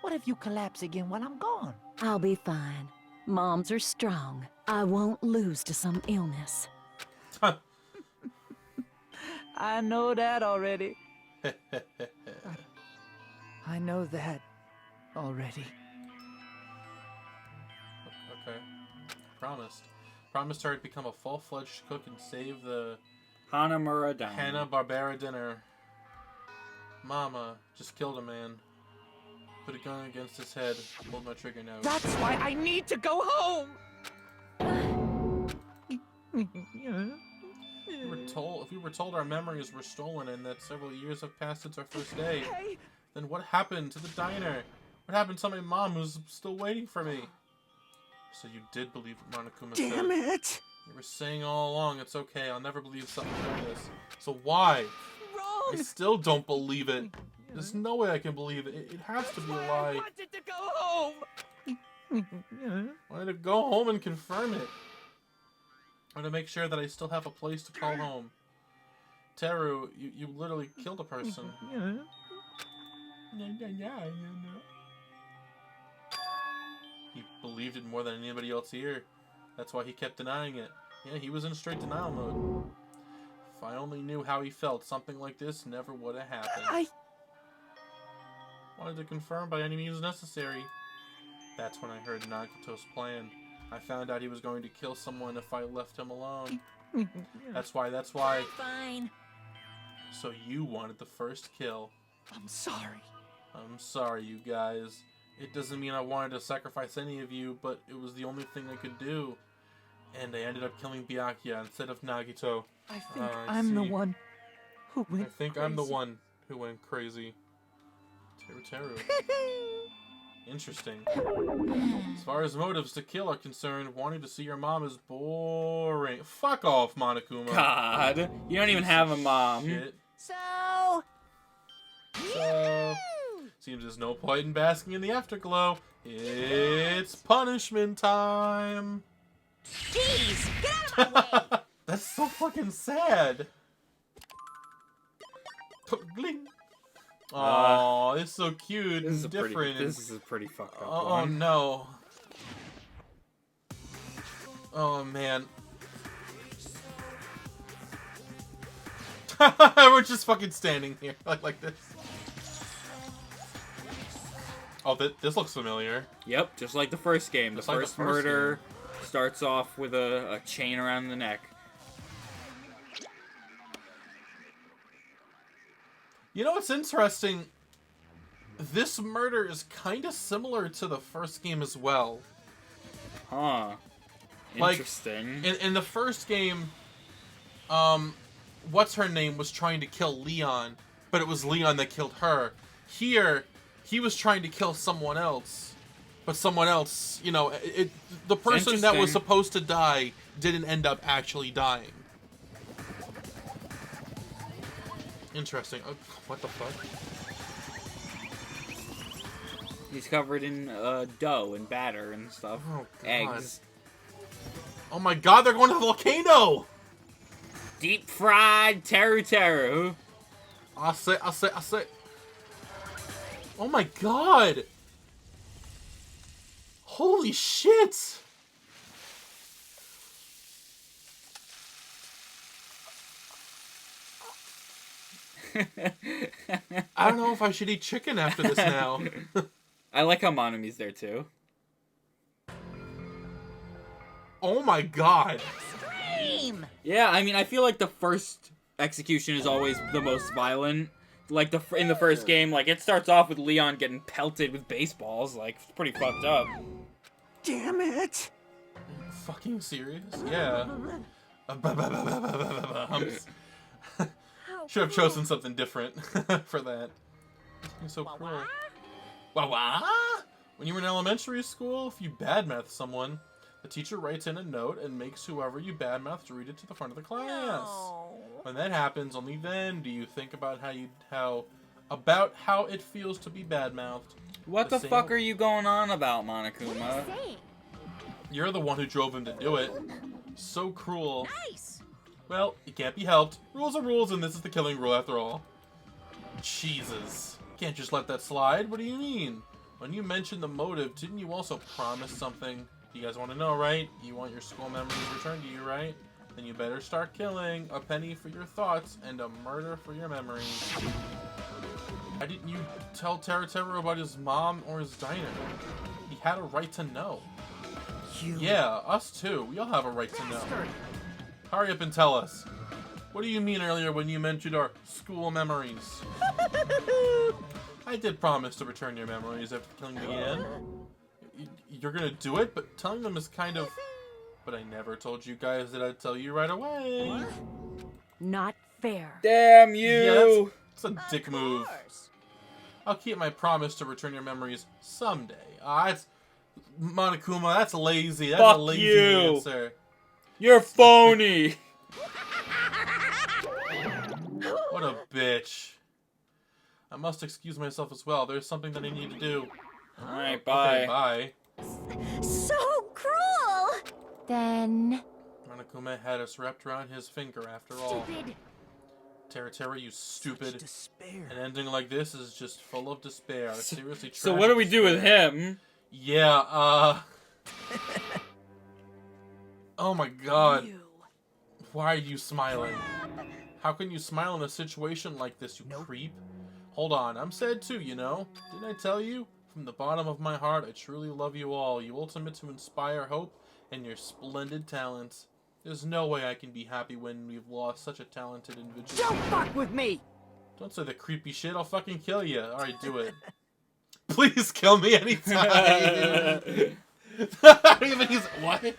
What if you collapse again while I'm gone? I'll be fine. Moms are strong. I won't lose to some illness. I know that already. I know that already. Okay. Promised. Promised her to become a full-fledged cook and save the Hanamura Diner. Hanna-Barbera dinner. Mama just killed a man. Put a gun against his head. Pulled my trigger now. That's why I need to go home! If we were told our memories were stolen and that several years have passed since our first day, then what happened to the diner? What happened to my mom who's still waiting for me? So you did believe what Monokuma said. Damn it! You were saying all along, it's okay, I'll never believe something like this. So why? Wrong! I still don't believe it. There's no way I can believe it. It has to be a lie. I wanted to go home! I wanted to go home and confirm it. I want to make sure that I still have a place to call home. Teru, you literally killed a person. He believed it more than anybody else here. That's why he kept denying it. Yeah, he was in straight denial mode. If I only knew how he felt, something like this never would have happened. Wanted to confirm by any means necessary. That's when I heard Nagito's plan. I found out he was going to kill someone if I left him alone. That's why. Fine. So you wanted the first kill. I'm sorry. I'm sorry, you guys. It doesn't mean I wanted to sacrifice any of you, but it was the only thing I could do. And I ended up killing Byakuya instead of Nagito. I think I'm the one who went I think crazy. I'm the one who went crazy. Teru. Interesting. As far as motives to kill are concerned, wanting to see your mom is boring. Fuck off, Monokuma. God, you don't even have a mom. Shit. So... Seems there's no point in basking in the afterglow. It's punishment time. Jeez, get out of my way! That's so fucking sad. Bling. Oh, it's so cute and different. This is a pretty fucked up Oh one. no. Oh man. We're just fucking standing here like this. Oh, this looks familiar. Yep, just like the first game. The first murder starts off with a chain around the neck. You know what's interesting? This murder is kind of similar to the first game as well. Huh. Interesting. Like, in the first game, what's her name was trying to kill Leon, but it was Leon that killed her. Here, he was trying to kill someone else, but someone else, you know, the person that was supposed to die didn't end up actually dying. Interesting. What the fuck? He's covered in dough and batter and stuff. Oh, God. Eggs. Oh my god, they're going to the volcano! Deep fried teru. I say. Oh my god! Holy shit! I don't know if I should eat chicken after this now. I like how Monomi's there too. Oh my god. Extreme! Yeah, I mean, I feel like the first execution is always the most violent. Like, in the first game, like, it starts off with Leon getting pelted with baseballs. Like, it's pretty fucked up. Damn it! Fucking serious? Yeah. Should have chosen something different for that. You're so cruel. Wah-wah? When you were in elementary school, if you badmouth someone, the teacher writes in a note and makes whoever you badmouthed read it to the front of the class. No. When that happens, only then do you think about how it feels to be badmouthed. What the fuck are you going on about, Monokuma? You're the one who drove him to do it. So cruel. Nice. Well, it can't be helped. Rules are rules, and this is the killing rule after all. Jesus. Can't just let that slide. What do you mean? When you mentioned the motive, didn't you also promise something? You guys want to know, right? You want your school memories returned to you, right? Then you better start killing. A penny for your thoughts and a murder for your memories. Why didn't you tell Teru about his mom or his diner? He had a right to know. Yeah, us too. We all have a right to know. Hurry up and tell us. What do you mean earlier when you mentioned our school memories? I did promise to return your memories after killing began. You're gonna do it, but telling them is kind of... But I never told you guys that I'd tell you right away. Not fair. Damn you! Yeah, that's a dick move. I'll keep my promise to return your memories someday. That's... Monokuma, that's lazy. That's a lazy answer. You're phony! What a bitch. I must excuse myself as well. There's something that I need to do. Alright, bye. Okay, bye. So cruel! Then... Monokuma had us wrapped around his finger after all. Teru, you stupid. An ending like this is just full of despair. Seriously, So what do we do with him? Yeah, oh my god. Why are you smiling? How can you smile in a situation like this, you creep? Hold on, I'm sad too, you know? Didn't I tell you? From the bottom of my heart, I truly love you all. You ultimate to inspire hope and your splendid talents. There's no way I can be happy when we've lost such a talented individual. Don't fuck with me! Don't say the creepy shit, I'll fucking kill you. Alright, do it. Please kill me anytime. Even he's what?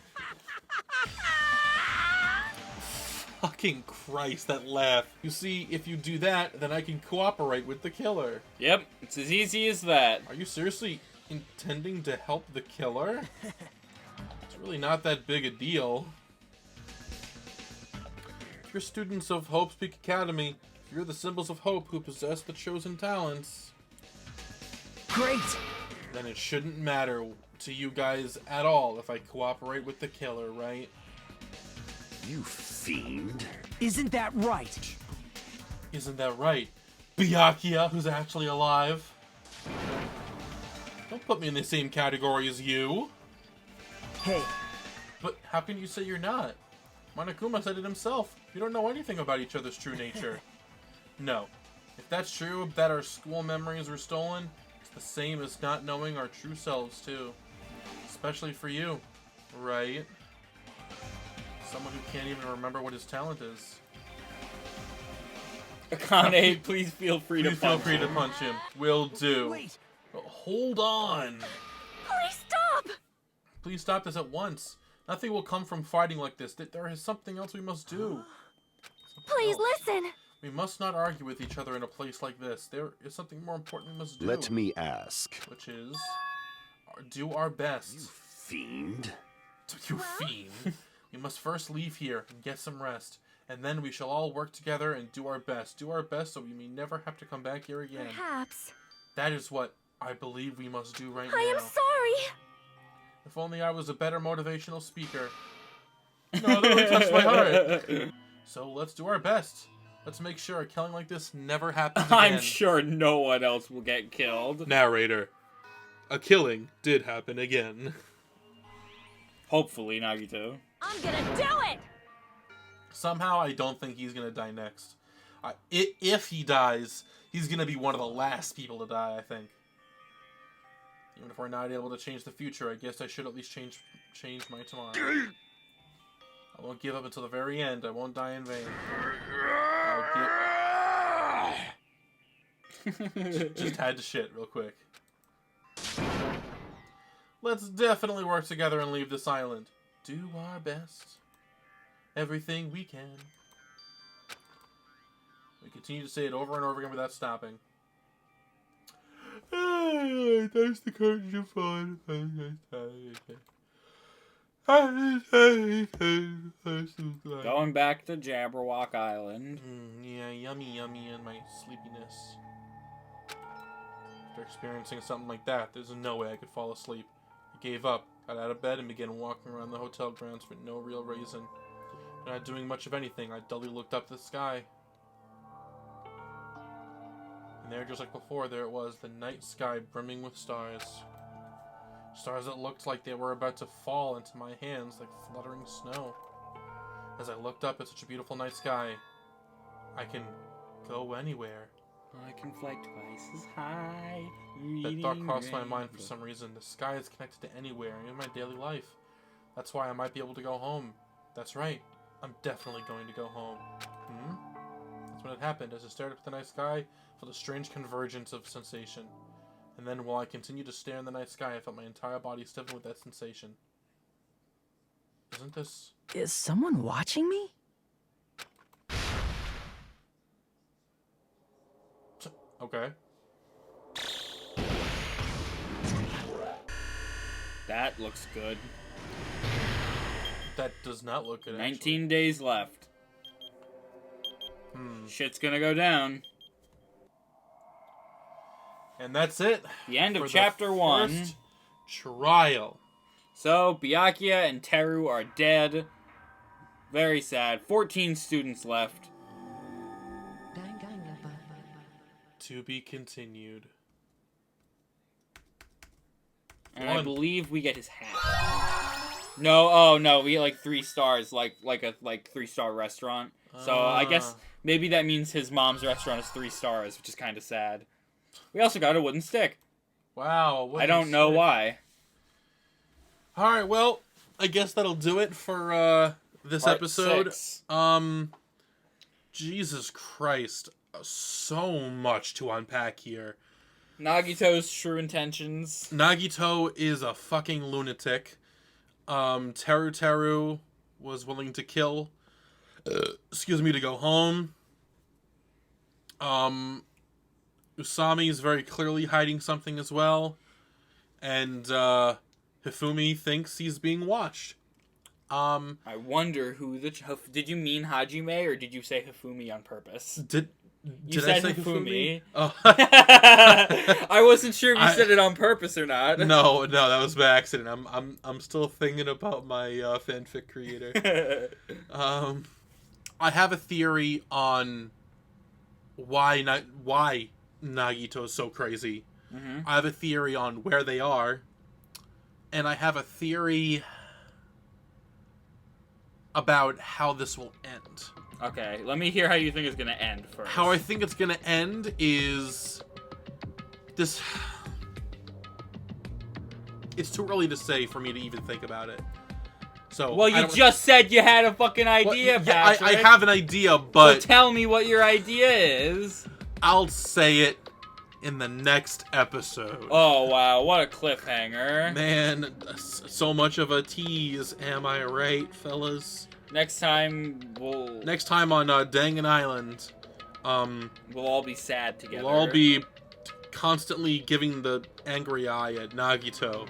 Fucking Christ, that laugh. You see, if you do that, then I can cooperate with the killer. Yep, it's as easy as that. Are you seriously intending to help the killer? It's really not that big a deal. If you're students of Hope's Peak Academy, you're the symbols of hope who possess the chosen talents. Great! Then it shouldn't matter to you guys at all if I cooperate with the killer, right? You fiend. Isn't that right? Isn't that right? Byakuya, who's actually alive. Don't put me in the same category as you. Hey. But how can you say you're not? Monokuma said it himself. You don't know anything about each other's true nature. No. If that's true, that our school memories were stolen, it's the same as not knowing our true selves, too. Especially for you, right? Someone who can't even remember what his talent is. Akane, please feel free to punch him. to punch him. Will do. Wait. Hold on. Please stop! Please stop this at once. Nothing will come from fighting like this. There is something else we must do. Please listen! We must not argue with each other in a place like this. There is something more important we must do. Let me ask. Which is... do our best. You fiend. You fiend. We must first leave here and get some rest. And then we shall all work together and do our best. Do our best so we may never have to come back here again. Perhaps. That is what I believe we must do right now. I am sorry! If only I was a better motivational speaker. No, that really touched my heart. So let's do our best. Let's make sure a killing like this never happens again. I'm sure no one else will get killed. Narrator. A killing did happen again. Hopefully, Nagito. I'm gonna do it! Somehow, I don't think he's gonna die next. If he dies, he's gonna be one of the last people to die, I think. Even if we're not able to change the future, I guess I should at least change my tomorrow. I won't give up until the very end. I won't die in vain. Just had to shit real quick. Let's definitely work together and leave this island. Do our best. Everything we can. We continue to say it over and over again without stopping. That's the courage of fun. Going back to Jabberwock Island. Yeah, yummy in my sleepiness. After experiencing something like that, there's no way I could fall asleep. I gave up, got out of bed, and began walking around the hotel grounds for no real reason. Not doing much of anything, I dully looked up at the sky. And there, just like before, there it was, the night sky brimming with stars. Stars that looked like they were about to fall into my hands like fluttering snow. As I looked up at such a beautiful night sky, I can go anywhere. I can fly twice as high. That thought crossed my mind for some reason. The sky is connected to anywhere in my daily life. That's why I might be able to go home. That's right. I'm definitely going to go home. That's when it happened. As I stared up at the night sky, I felt a strange convergence of sensation. And then while I continued to stare in the night sky, I felt my entire body stiffen with that sensation. Isn't this... Is someone watching me? Okay. That looks good. That does not look good, 19 days left. Shit's gonna go down. And that's it. The end of chapter 1. First trial. So, Byakuya and Teru are dead. Very sad. 14 students left. To be continued. And I believe we get his hat. No, oh no, we get like 3 stars, like a 3-star restaurant. So I guess maybe that means his mom's restaurant is 3 stars, which is kind of sad. We also got a wooden stick. Wow. I don't know why. All right, well, I guess that'll do it for this Part episode. 6. Jesus Christ, so much to unpack here. Nagito's true intentions. Nagito is a fucking lunatic. Teru was willing to kill. To go home. Usami is very clearly hiding something as well. And Hifumi thinks he's being watched. I wonder who the... Did you mean Hajime, or did you say Hifumi on purpose? Did I say Hifumi? Oh. I wasn't sure if you said it on purpose or not. No, that was by accident. I'm still thinking about my fanfic creator. I have a theory on why Nagito is so crazy. I have a theory on where they are, and I have a theory about how this will end. Okay, let me hear how you think it's gonna end first. How I think it's gonna end is this. It's too early to say for me to even think about it. So well, you just said you had a fucking idea, Patrick. I have an idea, but so tell me what your idea is. I'll say it in the next episode. Oh wow, what a cliffhanger! Man, so much of a tease. Am I right, fellas? Next time on Dangan Island, we'll all be sad together. We'll all be constantly giving the angry eye at Nagito.